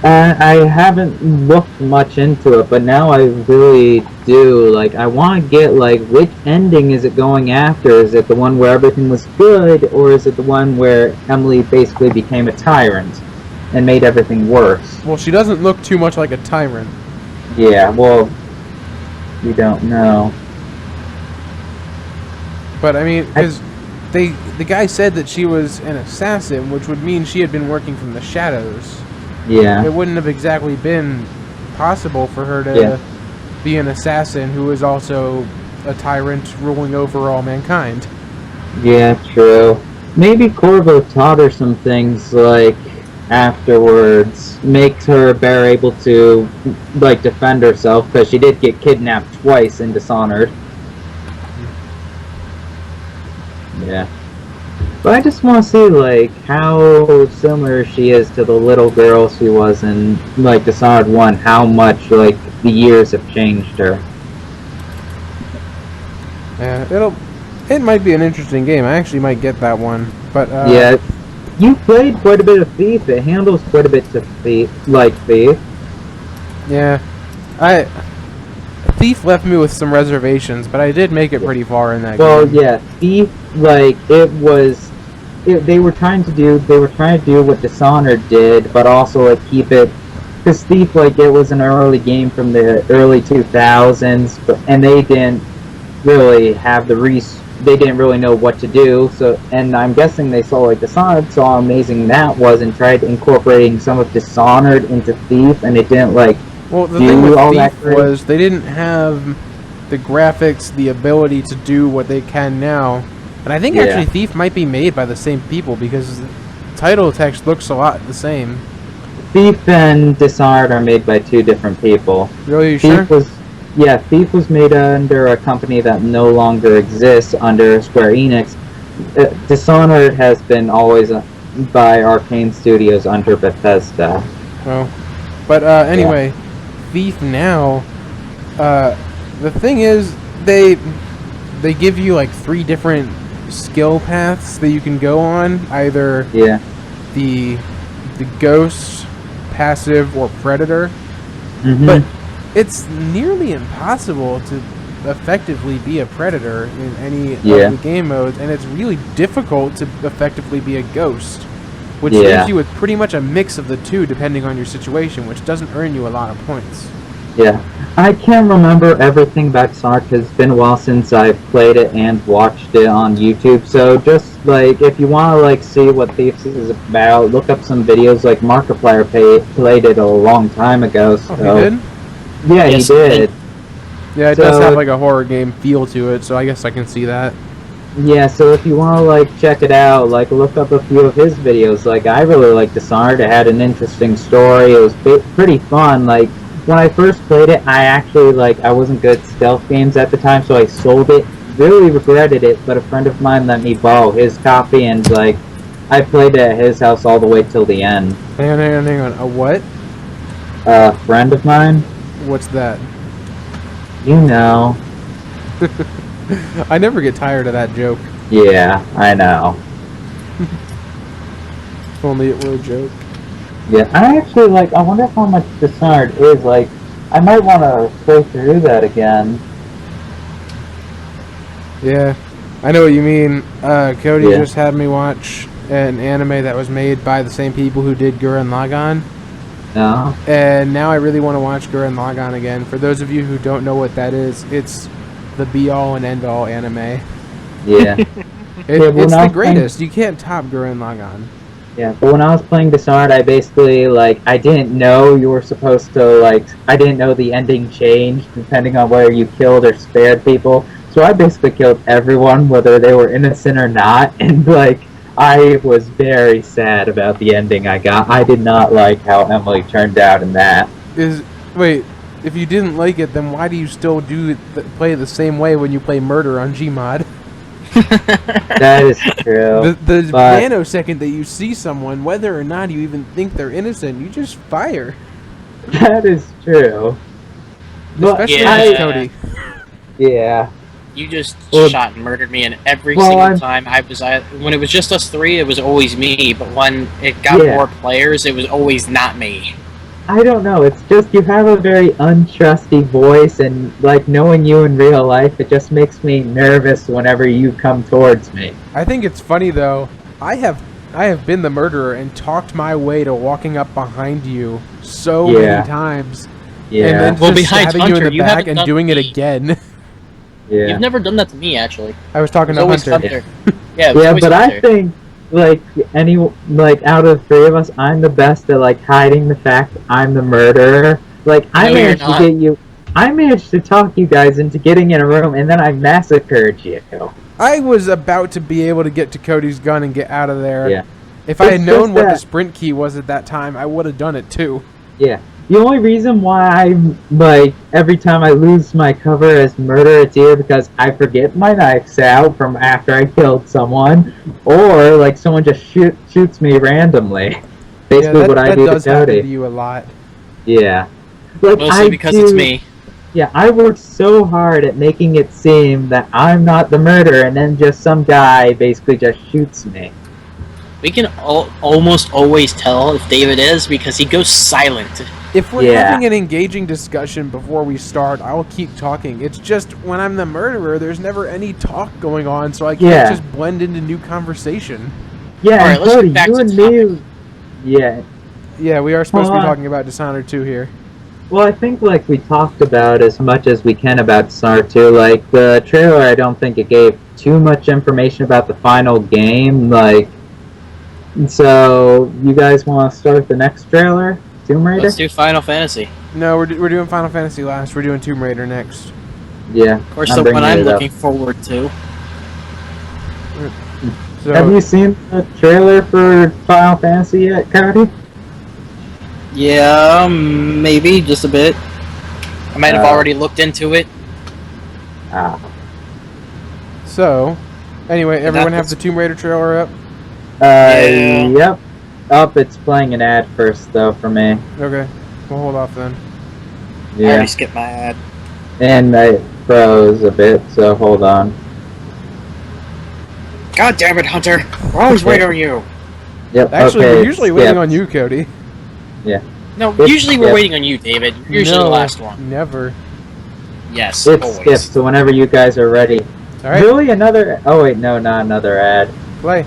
I haven't looked much into it, but now I really do. Like, I want to get, like, which ending is it going after? Is it the one where everything was good, or is it the one where Emily basically became a tyrant and made everything worse? Well, she doesn't look too much like a tyrant. Yeah, well, you don't know. But, I mean, because the guy said that she was an assassin, which would mean she had been working from the shadows. Yeah. It wouldn't have exactly been possible for her to be an assassin who is also a tyrant ruling over all mankind. Yeah, true. Maybe Corvo taught her some things, like, afterwards. Makes her better able to, like, defend herself, because she did get kidnapped twice in Dishonored. Yeah. But I just want to see, like, how similar she is to the little girl she was in, like, Dishonored 1. How much, like, the years have changed her. Yeah, it might be an interesting game. I actually might get that one. But, yeah. You played quite a bit of Thief. It handles quite a bit to Thief. Yeah. Thief left me with some reservations, but I did make it pretty far in that game. Well, yeah, Thief, like, they were trying to do what Dishonored did, but also, like, keep it, because Thief, like, it was an early game from the early 2000s, and they didn't really have they didn't really know what to do, so, and I'm guessing they saw, like, Dishonored, saw how amazing that was, and tried incorporating some of Dishonored into Thief, and it didn't, like, well, the thing with Thief was they didn't have the graphics, the ability to do what they can now. And I think actually Thief might be made by the same people, because the title text looks a lot the same. Thief and Dishonored are made by two different people. Really, you sure? Thief was made under a company that no longer exists, under Square Enix. Dishonored has been always by Arcane Studios under Bethesda. Oh. But anyway, Thief now, the thing is, they give you like 3 different skill paths that you can go on, either the ghost, passive, or predator. Mm-hmm. But it's nearly impossible to effectively be a predator in any of the game modes, and it's really difficult to effectively be a ghost, which leaves you with pretty much a mix of the two depending on your situation, which doesn't earn you a lot of points. Yeah. I can't remember everything about Dishonored because it's been a while since I've played it and watched it on YouTube, so just, like, if you want to, like, see what Thieves is about, look up some videos. Like, Markiplier played it a long time ago, so... Oh, he did? Yeah, yes, he did. Yeah, it does have, like, a horror game feel to it, so I guess I can see that. Yeah, so if you want to, like, check it out, like, look up a few of his videos. Like, I really liked Dishonored. It had an interesting story. It was pretty fun. Like, when I first played it, I actually, like, I wasn't good at stealth games at the time, so I sold it. Really regretted it, but a friend of mine let me borrow his copy, and, like, I played it at his house all the way till the end. Hang on. A what? A friend of mine. What's that? You know. I never get tired of that joke. Yeah, I know. If only it were a joke. Yeah, I actually, like, I wonder how much Dishonored is, like, I might want to play through that again. Yeah, I know what you mean. Cody just had me watch an anime that was made by the same people who did Gurren Lagann. No? And now I really want to watch Gurren Lagann again. For those of you who don't know what that is, it's the be-all and end-all anime. Yeah. It's the greatest. You can't top Gurren Lagann. Yeah, but when I was playing Dishonored, I basically, like, I didn't know you were supposed to, like, I didn't know the ending changed depending on whether you killed or spared people. So I basically killed everyone, whether they were innocent or not, and, like, I was very sad about the ending I got. I did not like how Emily turned out in that. Wait, if you didn't like it, then why do you still play the same way when you play Murder on Gmod? That is true. The nanosecond that you see someone, whether or not you even think they're innocent, you just fire. That is true. Especially with Cody. Yeah. You just shot and murdered me, and every single time when it was just us three, it was always me, but when it got more players, it was always not me. I don't know, it's just you have a very untrusty voice, and, like, knowing you in real life, it just makes me nervous whenever you come towards me. I think it's funny, though. I have been the murderer and talked my way to walking up behind you so many times. Yeah. And then just stabbing you in the back and doing it again. Yeah. You've never done that to me, actually. I was talking to Hunter. Yeah, but I think, like, out of the three of us, I'm the best at, like, hiding the fact I'm the murderer. Like, I managed to talk you guys into getting in a room, and then I massacred you. I was about to be able to get to Cody's gun and get out of there. Yeah. If I had known what the sprint key was at that time, I would have done it too. Yeah. The only reason why I'm, like, every time I lose my cover as murder, it's either because I forget my knife's out from after I killed someone, or, like, someone just shoots me randomly. Basically what I do to Cody. That does happen to you a lot. Yeah. Like, mostly because it's me. Yeah, I worked so hard at making it seem that I'm not the murderer, and then just some guy basically just shoots me. We can almost always tell if David is because he goes silent. If we're having an engaging discussion before we start, I'll keep talking. It's just when I'm the murderer, there's never any talk going on, so I can't just blend into new conversation. Yeah, all right, let's Cody, get back you to and topic. me. Yeah, we are supposed to be talking about Dishonored 2 here. Well, I think, like, we talked about as much as we can about Dishonored 2. Like, the trailer, I don't think it gave too much information about the final game. Like, so you guys want to start the next trailer? Tomb Raider? Let's do Final Fantasy. No, we're doing Final Fantasy last. We're doing Tomb Raider next. Yeah. Of course, the one I'm looking forward to. So, have you seen the trailer for Final Fantasy yet, Cody? Yeah, maybe, just a bit. I might have already looked into it. So, anyway, everyone have the Tomb Raider trailer up? Yep. It's playing an ad first, though, for me. Okay. We'll hold off then. I already skipped my ad. And I froze a bit, so hold on. God damn it, Hunter! We're always waiting on you! Yep, actually, we're usually waiting on you, Cody. Yeah. No, usually we're waiting on you, David. You're usually the last one. Never. Yes, it's always. skipped, so whenever you guys are ready. Alright. Really? Another... Oh, wait, no, not another ad. Play.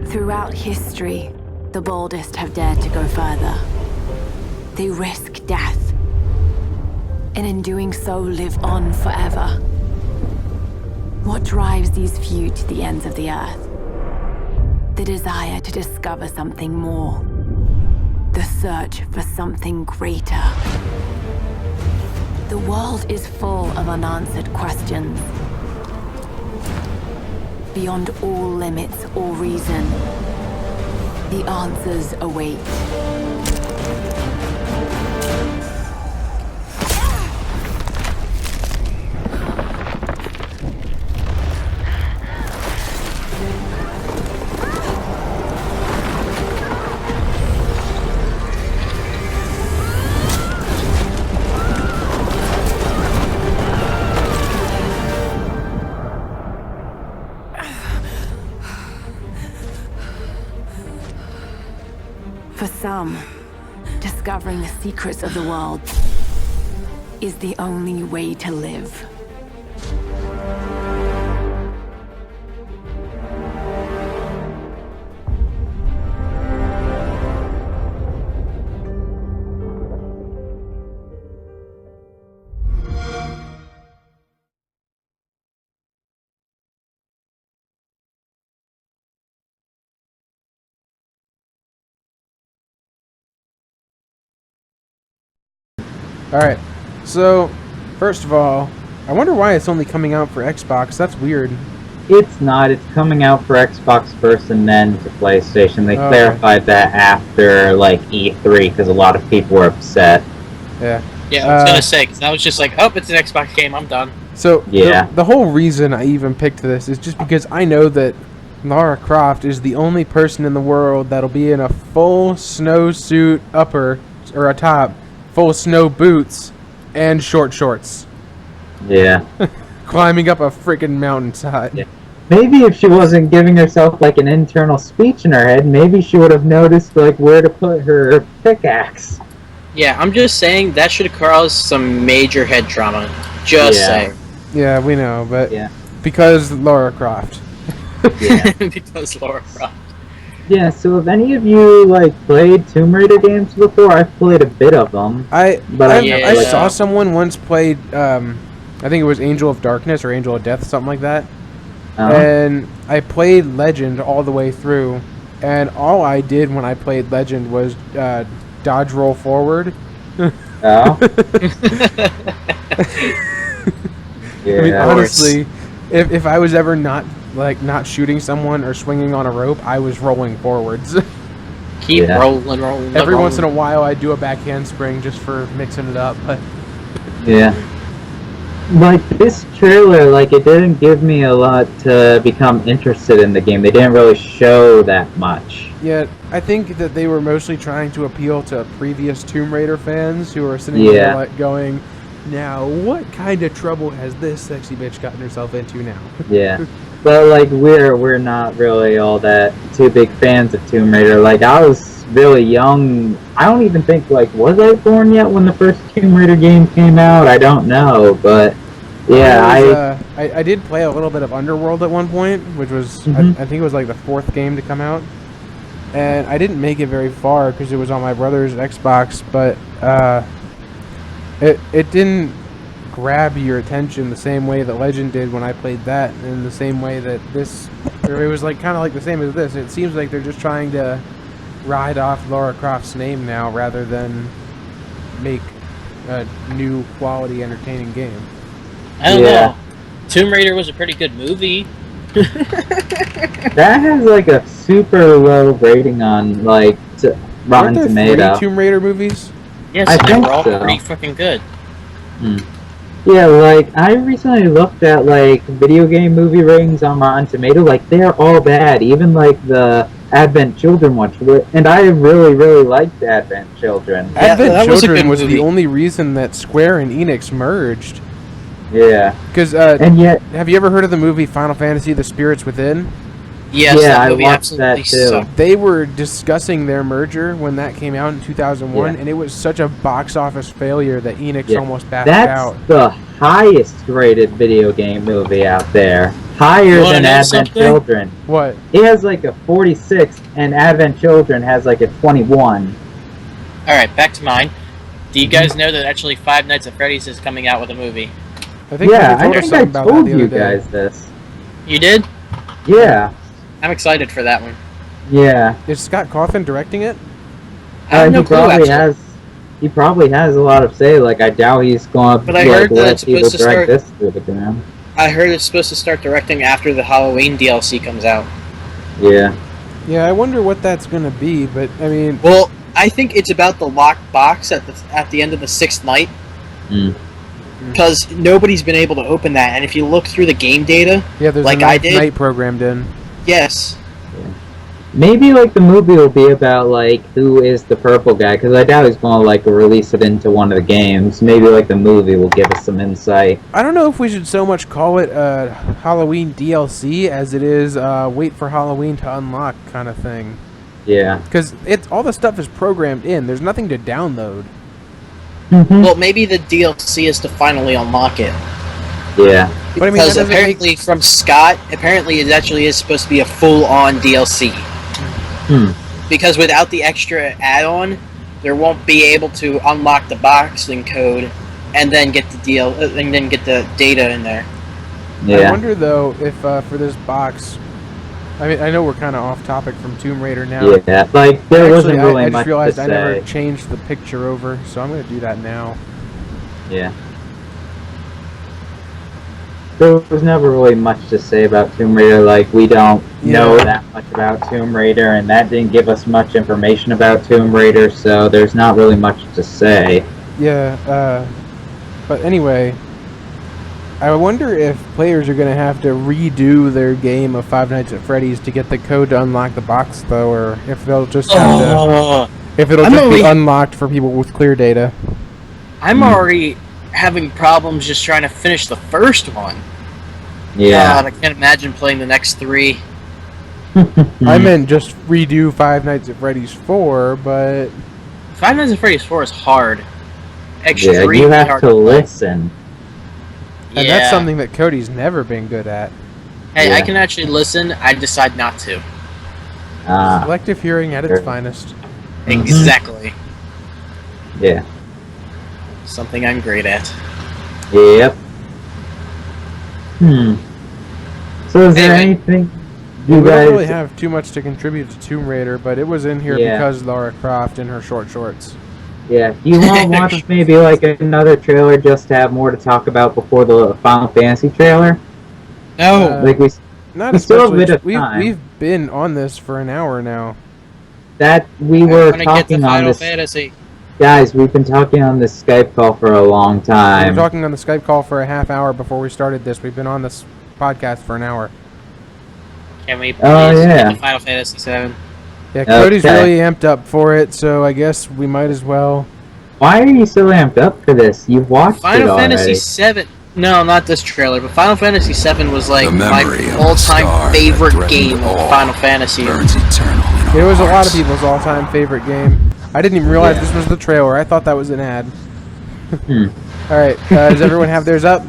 Throughout history, the boldest have dared to go further. They risk death, and in doing so, live on forever. What drives these few to the ends of the earth? The desire to discover something more. The search for something greater. The world is full of unanswered questions. Beyond all limits or reason, the answers await. For some, discovering the secrets of the world is the only way to live. Alright, so, first of all, I wonder why it's only coming out for Xbox. That's weird. It's not. It's coming out for Xbox first and then to PlayStation. They clarified that after, like, E3, because a lot of people were upset. Yeah. Yeah, I was gonna say, because I was just like, oh, it's an Xbox game, I'm done. So, the whole reason I even picked this is just because I know that Lara Croft is the only person in the world that'll be in a full snowsuit upper, or a top, full snow boots, and short shorts. Yeah. Climbing up a freaking mountainside. Yeah. Maybe if she wasn't giving herself, like, an internal speech in her head, maybe she would have noticed, like, where to put her pickaxe. Yeah, I'm just saying that should have caused some major head trauma. Just saying. Yeah, we know, but because Lara Croft. Yeah. Because Lara Croft. Yeah, so have any of you, like, played Tomb Raider games before? I've played a bit of them. I saw someone once played, I think it was Angel of Darkness or Angel of Death, something like that. And I played Legend all the way through, and all I did when I played Legend was dodge roll forward. Yeah. I mean, honestly, if I was ever not shooting someone or swinging on a rope, I was rolling forwards. Keep rolling. Every once in a while, I do a back handspring just for mixing it up. But yeah, like this trailer, like it didn't give me a lot to become interested in the game. They didn't really show that much. Yeah, I think that they were mostly trying to appeal to previous Tomb Raider fans who are sitting there like going, "Now, what kind of trouble has this sexy bitch gotten herself into now?" Yeah. But, like, we're not really all that too big fans of Tomb Raider. Like, I was really young. I don't even think, like, was I born yet when the first Tomb Raider game came out? I don't know, but, yeah, I did play a little bit of Underworld at one point, which was, I think it was, like, the 4th game to come out. And I didn't make it very far because it was on my brother's Xbox, but, it didn't grab your attention the same way that Legend did when I played that, and the same way that this, or it was like kind of like the same as this. It seems like they're just trying to ride off Lara Croft's name now rather than make a new quality entertaining game. I don't know. Tomb Raider was a pretty good movie. That has like a super low rating on like Rotten Tomatoes. Aren't there 3 Tomb Raider movies? Yes, I think they're all so. pretty fucking good. Yeah, like, I recently looked at, like, video game movie ratings on Rotten Tomatoes. Like, they're all bad. Even, like, the Advent Children one. And I really, really liked Advent Children. Advent Children was the only reason that Square and Enix merged. Yeah. Because, and yet, have you ever heard of the movie Final Fantasy: The Spirits Within? Yes, yeah, that movie I watched that too. Sucked. They were discussing their merger when that came out in 2001, and it was such a box office failure that Enix almost backed out. That's the highest rated video game movie out there. Higher than Advent Children. What? It has like a 46, and Advent Children has like a 21. Alright, back to mine. Do you guys know that actually Five Nights at Freddy's is coming out with a movie? I think I told you guys this. You did? Yeah. I'm excited for that one. Yeah. Is Scott Cawthon directing it? I have no clue, actually. He probably has a lot of say. Like, I doubt he's going to let people direct this through the ground. I heard it's supposed to start directing after the Halloween DLC comes out. Yeah. Yeah, I wonder what that's going to be, but, I mean... Well, I think it's about the locked box at the end of the 6th night. Because nobody's been able to open that, and if you look through the game data, there's like a I did... night programmed in. Yes. Yeah. Maybe, like, the movie will be about, like, who is the purple guy, because I doubt he's going to, like, release it into one of the games. Maybe, like, the movie will give us some insight. I don't know if we should so much call it Halloween DLC as it is wait for Halloween to unlock kind of thing. Yeah. Because all the stuff is programmed in. There's nothing to download. Well, maybe the DLC is to finally unlock it. Yeah. But I mean, Because apparently, from Scott, apparently it actually is supposed to be a full-on DLC. Because without the extra add-on, there won't be able to unlock the boxing code and then get the and then get the data in there. Yeah. I wonder though if for this box, I mean, I know we're kind of off topic from Tomb Raider now. Yeah, like there wasn't really I much just realized to I say. never changed the picture over, so I'm gonna do that now. Yeah. There was never really much to say about Tomb Raider. Like, we don't know that much about Tomb Raider, and that didn't give us much information about Tomb Raider, so there's not really much to say. Yeah, but anyway, I wonder if players are going to have to redo their game of Five Nights at Freddy's to get the code to unlock the box, though, or if they'll just have to... If it'll just be unlocked for people with clear data. I'm already having problems just trying to finish the first one. Yeah. God, I can't imagine playing the next 3. I meant just redo Five Nights at Freddy's 4, but... Five Nights at Freddy's 4 is hard. Yeah, you have to listen. And that's something that Cody's never been good at. Hey, I can actually listen, I decide not to. Selective hearing at its finest. Exactly. Yeah. Something I'm great at. Yep. So is there anything we don't really have too much to contribute to Tomb Raider, but it was in here because Lara Croft in her short shorts. Yeah, do you want to watch maybe like another trailer just to have more to talk about before the Final Fantasy trailer? No. Like not we still have a bit of time. We've been on this for an hour now. That we were talking get to on Final this. Fantasy. Guys, we've been talking on this Skype call for a long time. We were talking on the Skype call for a half hour before we started this. We've been on this podcast for an hour. Can we please get to Final Fantasy 7? Yeah, Cody's really amped up for it, so I guess we might as well. Why are you so amped up for this? You've watched Final it Fantasy already. 7. No, not this trailer, but Final Fantasy 7 was like my all-time favorite game of Final Fantasy. It was a lot of people's all-time favorite game. I didn't even realize this was the trailer. I thought that was an ad. Alright, does everyone have theirs up?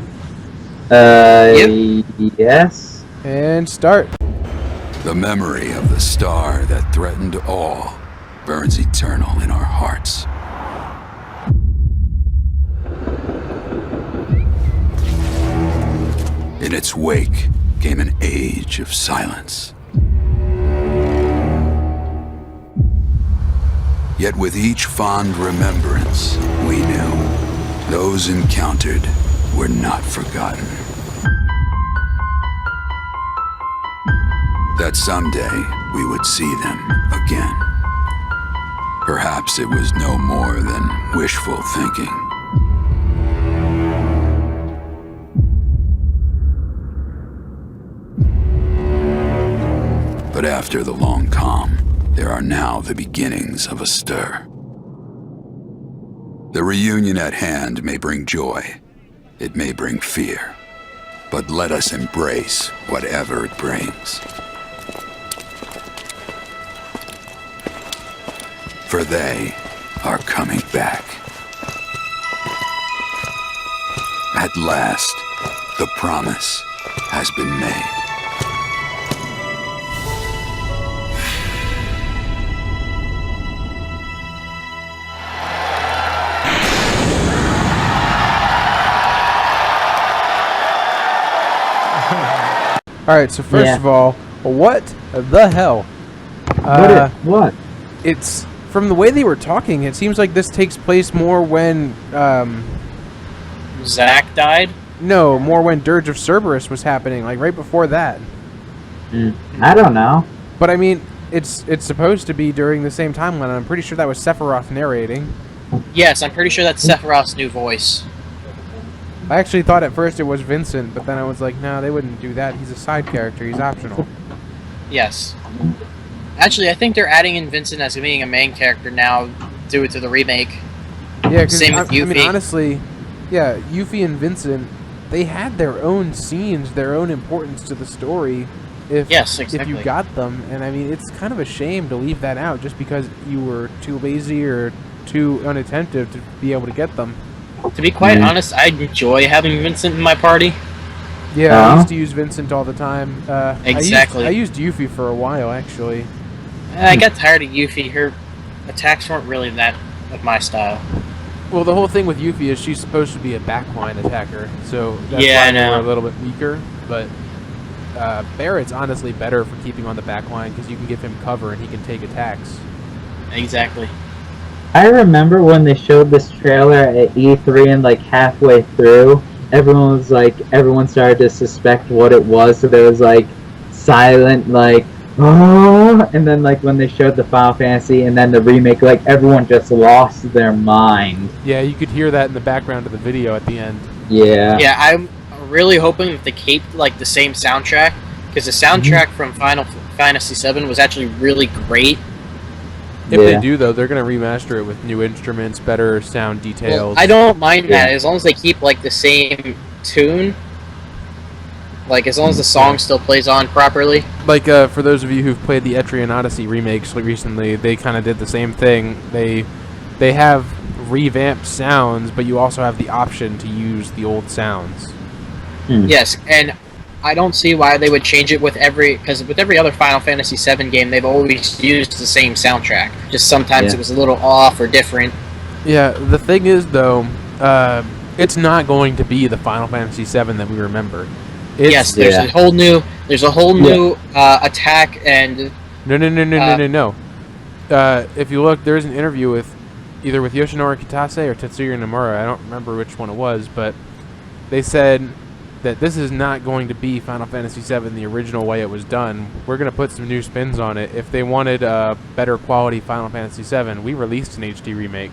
Yes. And start. The memory of the star that threatened all burns eternal in our hearts. In its wake came an age of silence. Yet with each fond remembrance, we knew those encountered were not forgotten. That someday we would see them again. Perhaps it was no more than wishful thinking. But after the long calm, there are now the beginnings of a stir. The reunion at hand may bring joy, it may bring fear, but let us embrace whatever it brings. For they are coming back. At last, the promise has been made. Alright, so first of all, what the hell? What? It's, from the way they were talking, it seems like this takes place more when, Zack died? No, more when Dirge of Cerberus was happening, like right before that. I don't know. But I mean, it's supposed to be during the same timeline, and I'm pretty sure that was Sephiroth narrating. Yes, I'm pretty sure that's Sephiroth's new voice. I actually thought at first it was Vincent, but then I was like, no, they wouldn't do that. He's a side character. He's optional. Yes. Actually, I think they're adding in Vincent as being a main character now due to the remake. Yeah, because Same with I mean, Yuffie. honestly, yeah, Yuffie and Vincent, they had their own scenes, their own importance to the story. if you got them. And I mean, it's kind of a shame to leave that out just because you were too lazy or too unattentive to be able to get them. To be quite honest, I enjoy having Vincent in my party. Yeah, I used to use Vincent all the time. Exactly. I used Yuffie for a while, actually. I got tired of Yuffie. Her attacks weren't really that of my style. Well, the whole thing with Yuffie is she's supposed to be a backline attacker, so that's Yeah, I why know. we're a little bit weaker. But Barrett's honestly better for keeping on the backline because you can give him cover and he can take attacks. Exactly. I remember when they showed this trailer at E3 and like halfway through, everyone started to suspect what it was, so there was like silent like, oh, and then like when they showed the Final Fantasy and then the remake, like everyone just lost their mind. Yeah, you could hear that in the background of the video at the end. Yeah. Yeah, I'm really hoping that they keep like the same soundtrack, because the soundtrack from Final Fantasy VII was actually really great. If they do, though, they're going to remaster it with new instruments, better sound details. Well, I don't mind that, as long as they keep like the same tune. Like, as long as the song still plays on properly. Like, for those of you who've played the Etrian Odyssey remakes recently, they kind of did the same thing. They have revamped sounds, but you also have the option to use the old sounds. Yes, and I don't see why they would change it because with every other Final Fantasy VII game, they've always used the same soundtrack. Just sometimes it was a little off or different. Yeah, the thing is, though, it's not going to be the Final Fantasy VII that we remember. Yes, there's a whole new attack and... No. If you look, there's an interview with either with Yoshinori Kitase or Tetsuya Nomura. I don't remember which one it was, but they said that this is not going to be Final Fantasy VII the original way it was done. We're going to put some new spins on it. If they wanted a better quality Final Fantasy VII, we released an HD remake.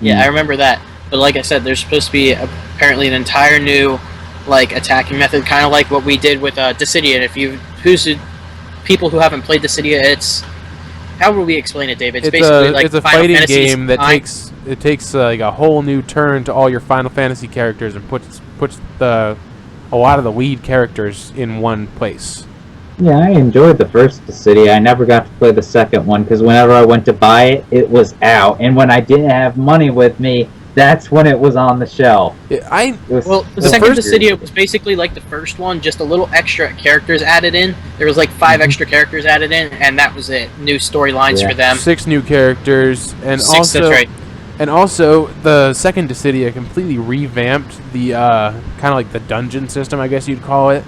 Yeah, I remember that. But like I said, there's supposed to be apparently an entire new like attacking method, kind of like what we did with Dissidia. People who haven't played Dissidia, it's... How would we explain it, David? It's basically like a Final fighting Fantasy's game that takes like a whole new turn to all your Final Fantasy characters and puts a lot of the lead characters in one place. Yeah, I enjoyed the first Dissidia. I never got to play the second one because whenever I went to buy it, it was out, and when I didn't have money with me, that's when it was on the shelf. The second Dissidia was basically like the first one, just a little extra characters added in. There was like 5 extra characters added in, and that was it. New storylines for them. 6 new characters, and that's right. And also, the second Dissidia completely revamped the kind of like the dungeon system, I guess you'd call it.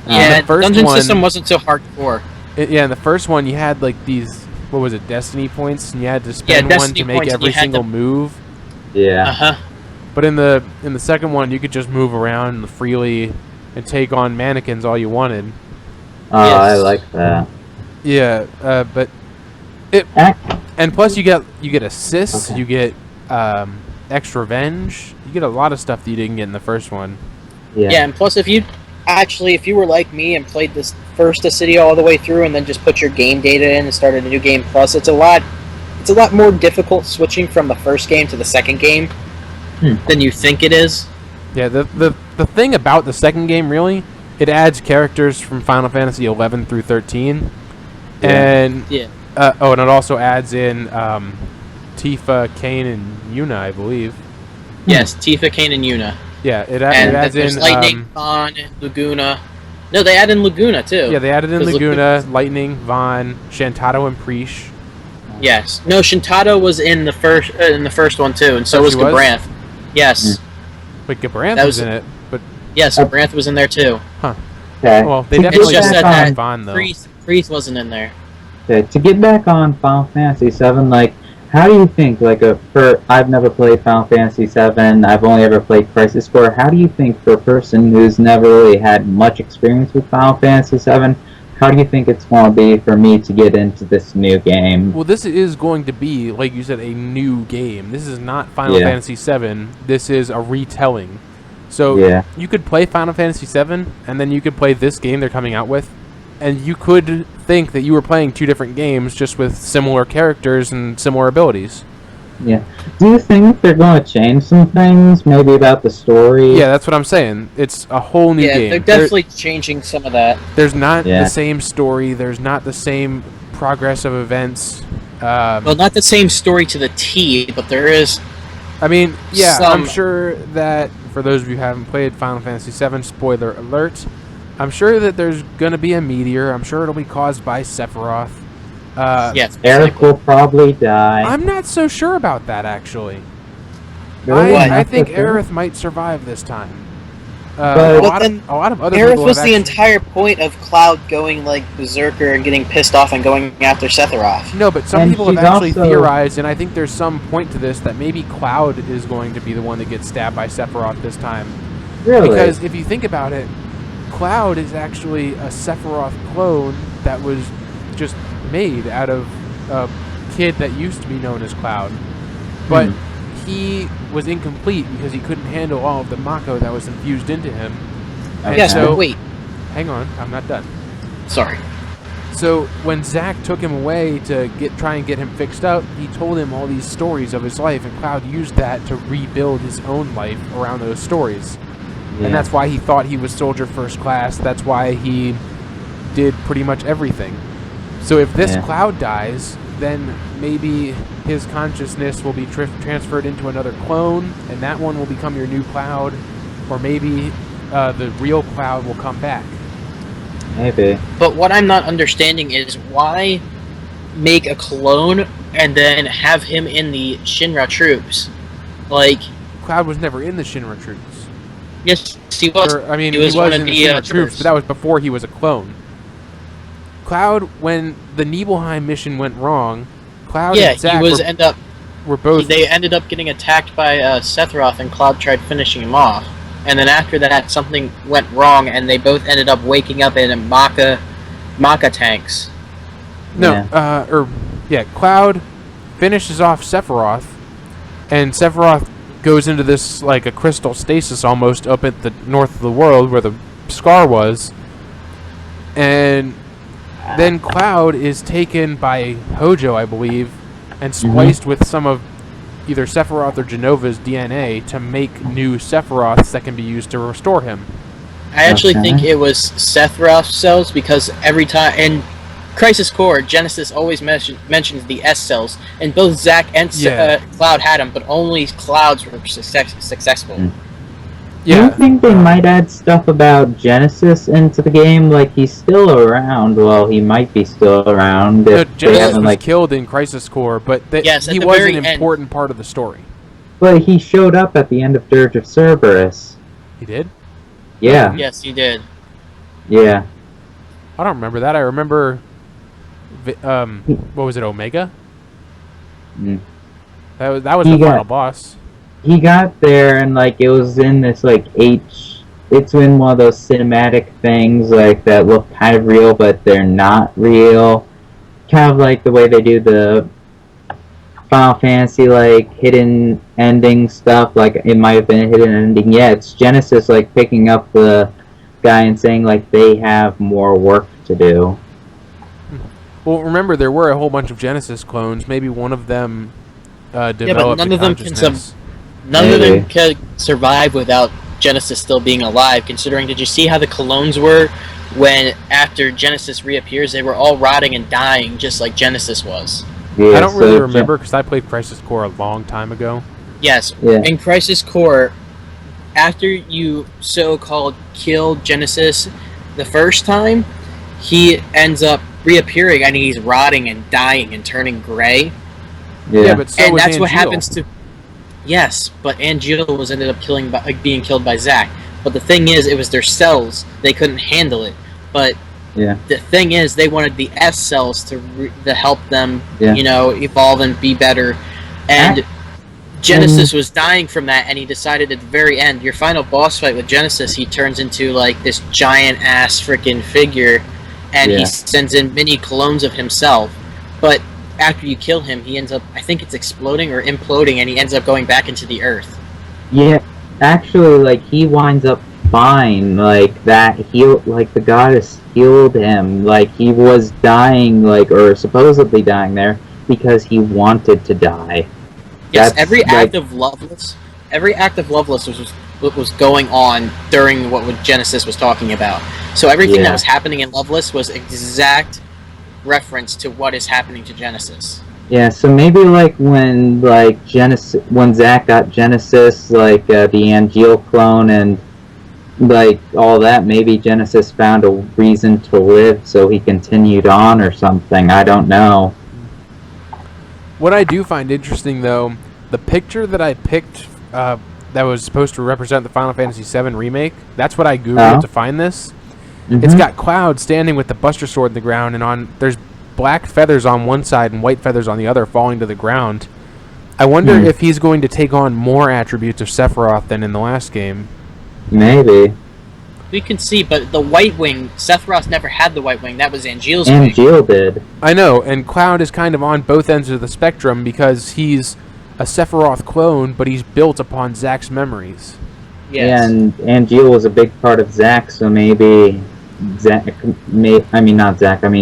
Yeah, the dungeon system wasn't so hardcore. In the first one, you had like these, what was it, Destiny points, and you had to spend one to make every single move. Yeah. But in the second one, you could just move around freely and take on mannequins all you wanted. Oh, yes. I like that. Yeah, but and plus you get assists, you get extra revenge, you get a lot of stuff that you didn't get in the first one. Yeah, and plus if you were like me and played this first Dissidia all the way through and then just put your game data in and started a new game plus, it's a lot more difficult switching from the first game to the second game than you think it is. Yeah, the thing about the second game, really, it adds characters from Final Fantasy 11 through 13. And and it also adds in Tifa, Kain, and Yuna, I believe. Yes, Tifa, Kain, and Yuna. Yeah, it adds in Lightning, Vaughn, Laguna. No, they added in Laguna too. Yeah, they added in Laguna, Lightning, Vaughn, Shantado, and Preesh. Yes. No, Shantado was in the first one too, and so was Gabranth. Yes. But Gabranth was in it, but yes, Gabranth was in there too. Huh. Okay. Well, they definitely just said that Vaughn though. Priest wasn't in there. Okay, to get back on Final Fantasy VII, like, how do you think, I've never played Final Fantasy VII, I've only ever played Crisis Core, how do you think for a person who's never really had much experience with Final Fantasy VII, how do you think it's going to be for me to get into this new game? Well, this is going to be, like you said, a new game. This is not Final Fantasy VII. This is a retelling. So you could play Final Fantasy VII, and then you could play this game they're coming out with, and you could think that you were playing 2 different games just with similar characters and similar abilities. Yeah. Do you think they're going to change some things, maybe about the story? Yeah, that's what I'm saying. It's a whole new game. Yeah, they're definitely changing some of that. There's not the same story. There's not the same progress of events. Well, not the same story to the T, but there is... I mean, yeah, I'm sure that, for those of you who haven't played Final Fantasy VII, spoiler alert, I'm sure that there's going to be a meteor. I'm sure it'll be caused by Sephiroth. Yes, Eric will probably die. I'm not so sure about that, actually. Really? I think Aerith might survive this time. But a lot of other Aerith people was have the actually... entire point of Cloud going like berserker and getting pissed off and going after Sephiroth. No, but some And people have she's actually also- theorized, and I think there's some point to this, that maybe Cloud is going to be the one that gets stabbed by Sephiroth this time. Really? Because if you think about it, Cloud is actually a Sephiroth clone that was just made out of a kid that used to be known as Cloud. But he was incomplete because he couldn't handle all of the Mako that was infused into him. And Yes, so, but wait. hang on, I'm not done. Sorry. So when Zack took him away to try and get him fixed up, he told him all these stories of his life, and Cloud used that to rebuild his own life around those stories. Yeah. And that's why he thought he was Soldier First Class. That's why he did pretty much everything. So if this Cloud dies, then maybe his consciousness will be transferred into another clone, and that one will become your new Cloud, or maybe the real Cloud will come back. Maybe. But what I'm not understanding is why make a clone and then have him in the Shinra troops? Like, Cloud was never in the Shinra troops. yes, he was. Or, I mean, he was in the Shinra troops, but that was before he was a clone. Cloud, when the Nibelheim mission went wrong, Cloud and Zack were both... They ended up getting attacked by Sephiroth, and Cloud tried finishing him off. And then after that, something went wrong, and they both ended up waking up in Maka tanks. No, Cloud finishes off Sephiroth, and Sephiroth goes into this, like, a crystal stasis almost up at the north of the world where the Scar was, and then Cloud is taken by Hojo, I believe, and spliced with some of either Sephiroth or Genova's DNA to make new Sephiroths that can be used to restore him. I actually think it was Sephiroth's cells, because every time in Crisis Core, Genesis always mentions the S cells, and both Zack and Cloud had them, but only Cloud's were successful. Do you think they might add stuff about Genesis into the game? Like, he's still around. Well, he might be still around. No, Genesis was killed in Crisis Core, but he was an important part of the story. But he showed up at the end of Dirge of Cerberus. He did? Yeah. Yes, he did. Yeah. I don't remember that. I remember... what was it, Omega? That was the final boss. He got there, and like it was in this like it's in one of those cinematic things like that look kind of real, but they're not real. Kind of like the way they do the Final Fantasy like hidden ending stuff. Like it might have been a hidden ending. Yeah, it's Genesis like picking up the guy and saying like they have more work to do. Well, remember there were a whole bunch of Genesis clones. Maybe one of them developed but none of them can survive without Genesis still being alive, considering, did you see how the clones were when after Genesis reappears? They were all rotting and dying just like Genesis was. Yeah, I don't really remember because I played Crisis Core a long time ago. Yes, in Crisis Core, after you so-called killed Genesis the first time, he ends up reappearing and he's rotting and dying and turning gray. Yeah, but so and was that's Angeal. what happens to... Yes, but Angeal was ended up being killed by Zack. But the thing is, it was their cells. They couldn't handle it. But the thing is, they wanted the S cells to help them, evolve and be better. And Genesis was dying from that, and he decided at the very end, your final boss fight with Genesis, he turns into like this giant-ass freaking figure, and he sends in mini clones of himself. But after you kill him, he ends up, I think it's exploding or imploding, and he ends up going back into the earth. Yeah, actually, like, he winds up fine, like, the goddess healed him, like, he was dying, like, or supposedly dying there, because he wanted to die. Yes, every act of Loveless was going on during what Genesis was talking about. So everything that was happening in Loveless was exact reference to what is happening to Genesis. Yeah, so maybe like when Zack got Genesis, like the Angeal clone and like all that, maybe Genesis found a reason to live, so he continued on or something. I don't know. What I do find interesting, though, the picture that I picked that was supposed to represent the Final Fantasy VII Remake, that's what I Googled to find this. Mm-hmm. It's got Cloud standing with the Buster Sword in the ground, and there's black feathers on one side and white feathers on the other falling to the ground. I wonder if he's going to take on more attributes of Sephiroth than in the last game. Maybe. We can see, but the White Wing, Sephiroth never had the White Wing. That was Angeal's wing. Angeal did. I know, and Cloud is kind of on both ends of the spectrum because he's a Sephiroth clone, but he's built upon Zack's memories. Yes. Yeah, and Angeal was a big part of Zack, so maybe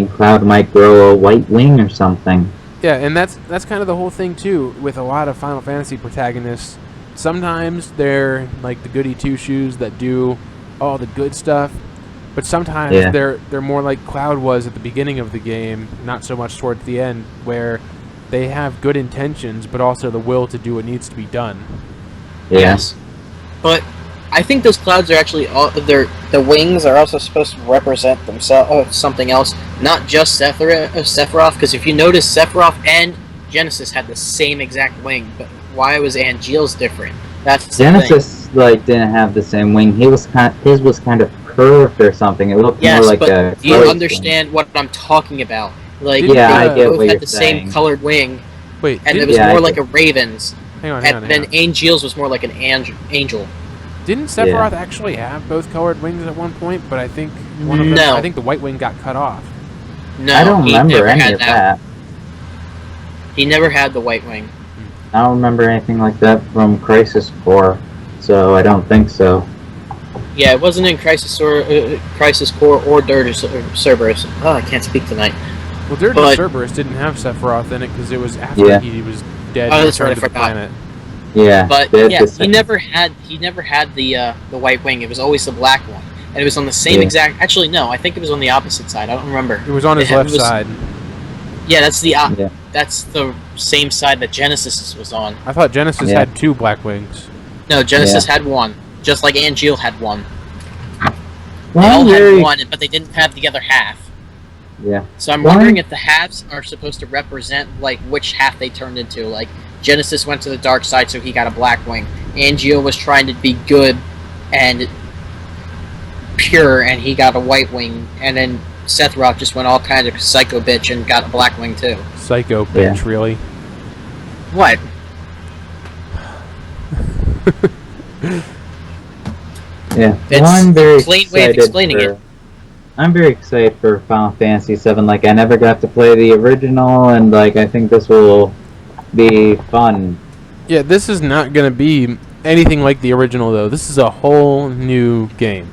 Cloud might grow a white wing or something. Yeah, and that's kind of the whole thing too with a lot of Final Fantasy protagonists. Sometimes they're like the goody two-shoes that do all the good stuff, but sometimes they're more like Cloud was at the beginning of the game, not so much towards the end, where they have good intentions but also the will to do what needs to be done. Yes, but I think those clouds are actually the wings are also supposed to represent themselves something else, not just Sephiroth. Because if you notice, Sephiroth and Genesis had the same exact wing, but why was Angeal's different? That's Genesis didn't have the same wing. His was kind of curved or something. It looked more like a. Do you understand what I'm talking about? Like I get both what had you're the saying. same colored wing. Wait, and it was more like a raven's. Hang on. Then Angeal's was more like an angel. Didn't Sephiroth actually have both colored wings at one point? But I think I think the white wing got cut off. No, I don't remember any of that. He never had the white wing. I don't remember anything like that from Crisis Core, so I don't think so. Yeah, it wasn't in Crisis Core or Dirge Cerberus. Oh, I can't speak tonight. Well, Dirge Cerberus didn't have Sephiroth in it because it was after he was dead and returned to the planet. Yeah, but he never had the white wing. It was always the black one, and it was on the same exact. Actually, no, I think it was on the opposite side. I don't remember. It was on his left side. Yeah, that's the same side that Genesis was on. I thought Genesis had two black wings. No, Genesis had one, just like Angeal had one. Well, they all had one, but they didn't have the other half. Yeah. So I'm wondering if the halves are supposed to represent like which half they turned into. Like Genesis went to the dark side, so he got a black wing. Angeal was trying to be good and pure, and he got a white wing. And then Sephiroth just went all kind of psycho bitch and got a black wing too. Psycho bitch, really? What? Yeah. It's I'm very plain way of explaining it. I'm very excited for Final Fantasy VII. Like, I never got to play the original, and like, I think this will be fun. Yeah, this is not going to be anything like the original, though. This is a whole new game.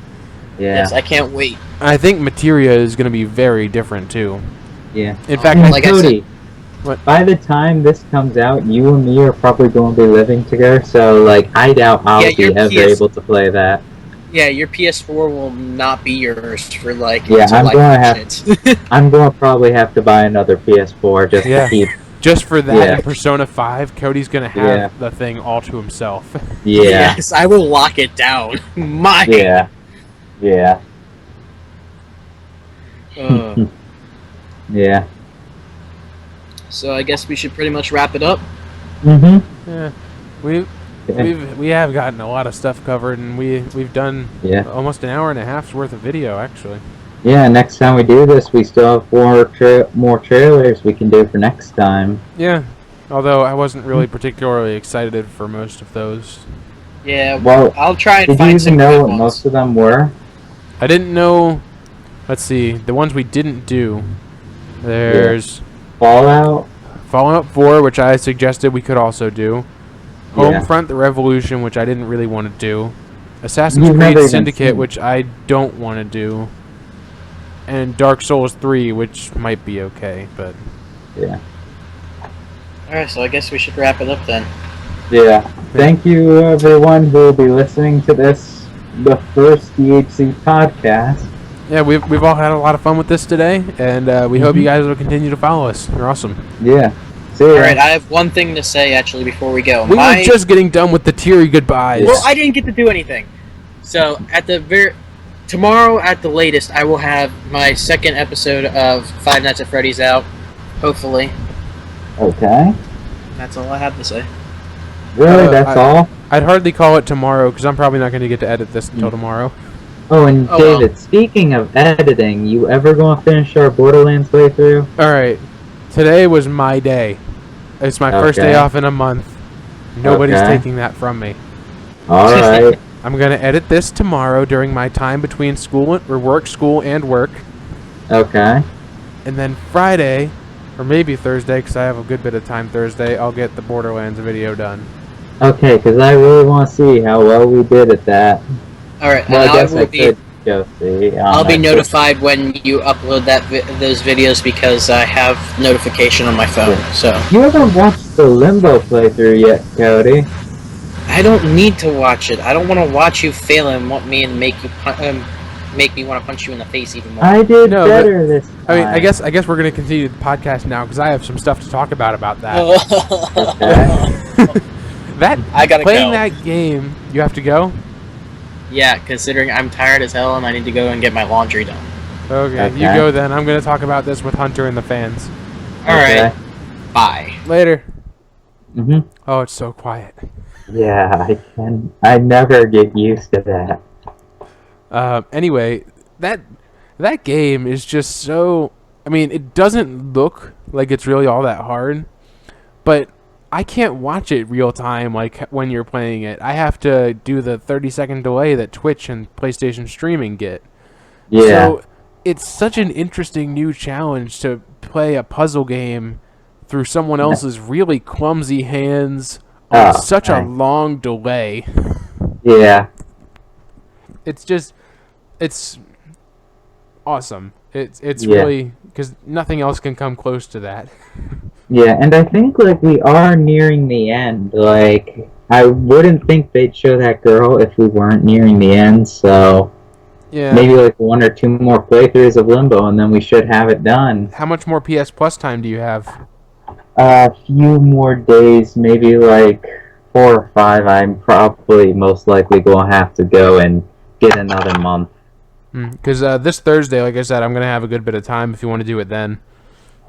Yeah. Yes, I can't wait. I think materia is going to be very different, too. Yeah. In fact, like Cody, by the time this comes out, you and me are probably going to be living together, so like, I doubt I'll be ever able to play that. Yeah, your PS4 will not be yours for like. Yeah, I'm going to probably have to buy another PS4 just to keep. Just for that and Persona 5, Cody's going to have the thing all to himself. Yeah. Yes, I will lock it down. Mine. Yeah. Yeah. Yeah. So I guess we should pretty much wrap it up. Mm-hmm. Yeah. We have gotten a lot of stuff covered, and we've done almost an hour and a half's worth of video, actually. Yeah, next time we do this, we still have more trailers we can do for next time. Yeah, although I wasn't really particularly excited for most of those. Yeah, well, I'll try and find some. Did you even know what most of them were? I didn't know. Let's see, the ones we didn't do. There's Fallout 4, which I suggested we could also do. Homefront: The Revolution, which I didn't really want to do. Assassin's Creed Syndicate, which I don't want to do. And Dark Souls 3, which might be okay, but... Yeah. Alright, so I guess we should wrap it up then. Yeah. Thank you, everyone who will be listening to this, the first DHC podcast. Yeah, we've all had a lot of fun with this today, and we hope you guys will continue to follow us. You're awesome. Yeah. See ya. Alright, I have one thing to say, actually, before we go. We were just getting done with the teary goodbyes. Well, I didn't get to do anything. So, tomorrow at the latest, I will have my second episode of Five Nights at Freddy's out. Hopefully. Okay. That's all I have to say. Really? That's all? I'd hardly call it tomorrow, because I'm probably not going to get to edit this until tomorrow. Oh, and David, speaking of editing, you ever going to finish our Borderlands playthrough? Alright. Today was my day. It's my first day off in a month. Nobody's taking that from me. Alright. I'm going to edit this tomorrow during my time between school and work. Okay. And then Friday, or maybe Thursday, because I have a good bit of time Thursday, I'll get the Borderlands video done. Okay, because I really want to see how well we did at that. Alright, well, and I guess I could go see. I'll be notified when you upload those videos because I have notification on my phone. So you haven't watched the Limbo playthrough yet, Cody. I don't need to watch it. I don't want to watch you fail and want me and make me want to punch you in the face even more. I did better this time. I mean, I guess we're gonna continue the podcast now because I have some stuff to talk about that. I gotta playing go. that game. You have to go. Yeah, considering I'm tired as hell and I need to go and get my laundry done. Okay, you go then. I'm gonna talk about this with Hunter and the fans. Alright. Bye. Later. Oh, it's so quiet. Yeah, I never get used to that. Anyway, that game is just so... I mean, it doesn't look like it's really all that hard, but I can't watch it real time like when you're playing it. I have to do the 30-second delay that Twitch and PlayStation streaming get. Yeah. So it's such an interesting new challenge to play a puzzle game through someone else's really clumsy hands on such a long delay. Yeah. It's awesome. It's really, because nothing else can come close to that. Yeah, and I think like we are nearing the end. Like I wouldn't think they'd show that girl if we weren't nearing the end. So maybe like 1 or 2 more playthroughs of Limbo, and then we should have it done. How much more PS Plus time do you have? A few more days, maybe like 4 or 5. I'm probably most likely going to have to go and get another month. Because this Thursday, like I said, I'm going to have a good bit of time if you want to do it then.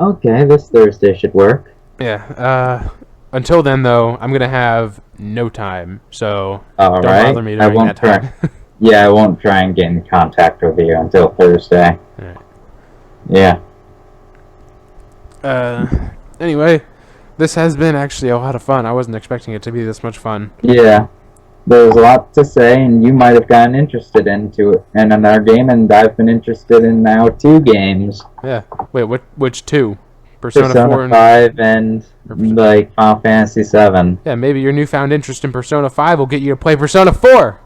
Okay, this Thursday should work. Yeah. Until then, though, I'm going to have no time, so don't bother me during that time. Yeah, I won't try and get in contact with you until Thursday. Right. Yeah. Anyway, this has been actually a lot of fun. I wasn't expecting it to be this much fun. Yeah. There's a lot to say, and you might have gotten interested into it in another game, and I've been interested in now 2 games. Yeah. Wait, which 2? Persona 4 5 and like Final Fantasy 7. Yeah, maybe your newfound interest in Persona 5 will get you to play Persona 4.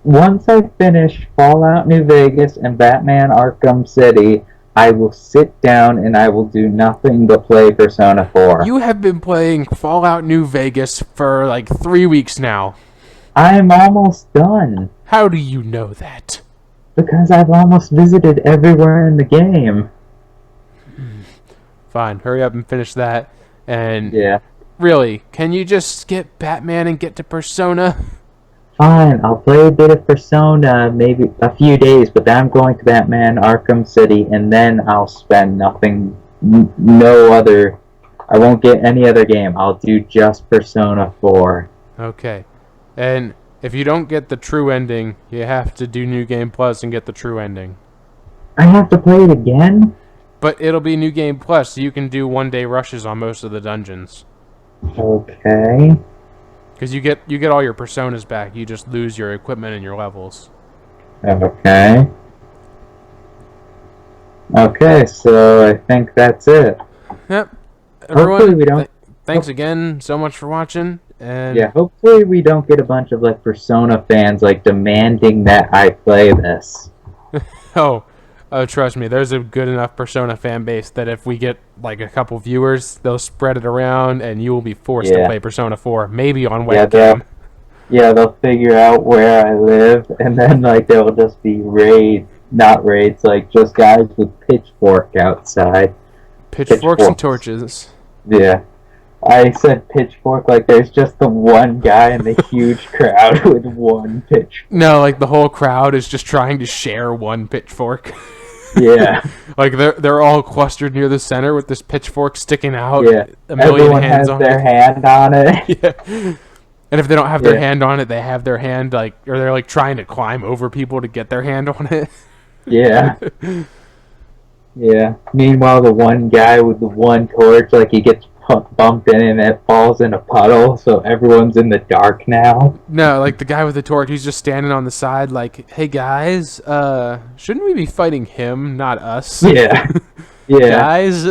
Once I finish Fallout New Vegas and Batman Arkham City, I will sit down and I will do nothing but play Persona 4. You have been playing Fallout New Vegas for like 3 weeks now. I am almost done. How do you know that? Because I've almost visited everywhere in the game. Fine, hurry up and finish that. And really, can you just skip Batman and get to Persona? Fine, I'll play a bit of Persona, maybe a few days, but then I'm going to Batman Arkham City, and then I'll spend I won't get any other game. I'll do just Persona 4. Okay. And if you don't get the true ending, you have to do New Game Plus and get the true ending. I have to play it again? But it'll be New Game Plus, so you can do one-day rushes on most of the dungeons. Okay. Because you get all your personas back, you just lose your equipment and your levels. Okay. Okay, so I think that's it. Yep. Hopefully Everyone, we don't... thanks again so much for watching. And yeah, hopefully we don't get a bunch of like Persona fans like demanding that I play this. Oh, Oh, trust me, there's a good enough Persona fan base that if we get like a couple viewers, they'll spread it around, and you will be forced to play Persona 4, maybe on webcam. They'll figure out where I live, and then like there will just be not raids, like just guys with pitchfork outside. Pitchforks and torches. Yeah. I said pitchfork like there's just the one guy in the huge crowd with one pitchfork. No, like the whole crowd is just trying to share one pitchfork. Yeah. Like they're all clustered near the center with this pitchfork sticking out. Yeah. A million Everyone hands has on their it. hand on it. Yeah. And if they don't have their hand on it, they have their hand or they're like trying to climb over people to get their hand on it. Yeah. Yeah. Meanwhile, the one guy with the one torch, like he gets bumped in and it falls in a puddle, so everyone's in the dark now. No, like the guy with the torch, he's just standing on the side like, hey guys, shouldn't we be fighting him, not us? Yeah. Yeah. Guys,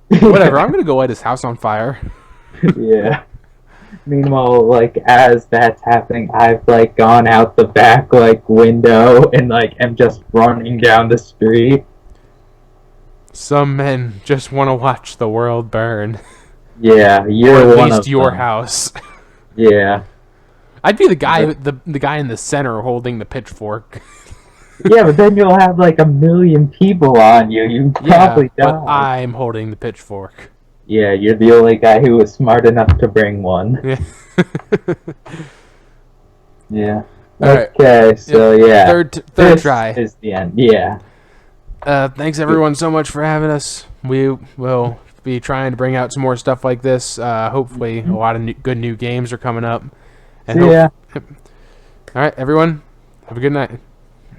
whatever, I'm gonna go light his house on fire. Yeah. Meanwhile, like, as that's happening, I've, like, gone out the back, like, window and, like, am just running down the street. Some men just want to watch the world burn. Yeah, you're or at one least of your them. house. Yeah. I'd be the guy, the guy in the center holding the pitchfork. Yeah, but then you'll have, like, 1 million people on you. You probably die. But I'm holding the pitchfork. Yeah, you're the only guy who was smart enough to bring one. Yeah. Yeah. All okay, right. so yeah. Third try. Is the end. Yeah. Thanks everyone so much for having us. We will be trying to bring out some more stuff like this. Hopefully a lot of good new games are coming up. And See ya. All right, everyone. Have a good night.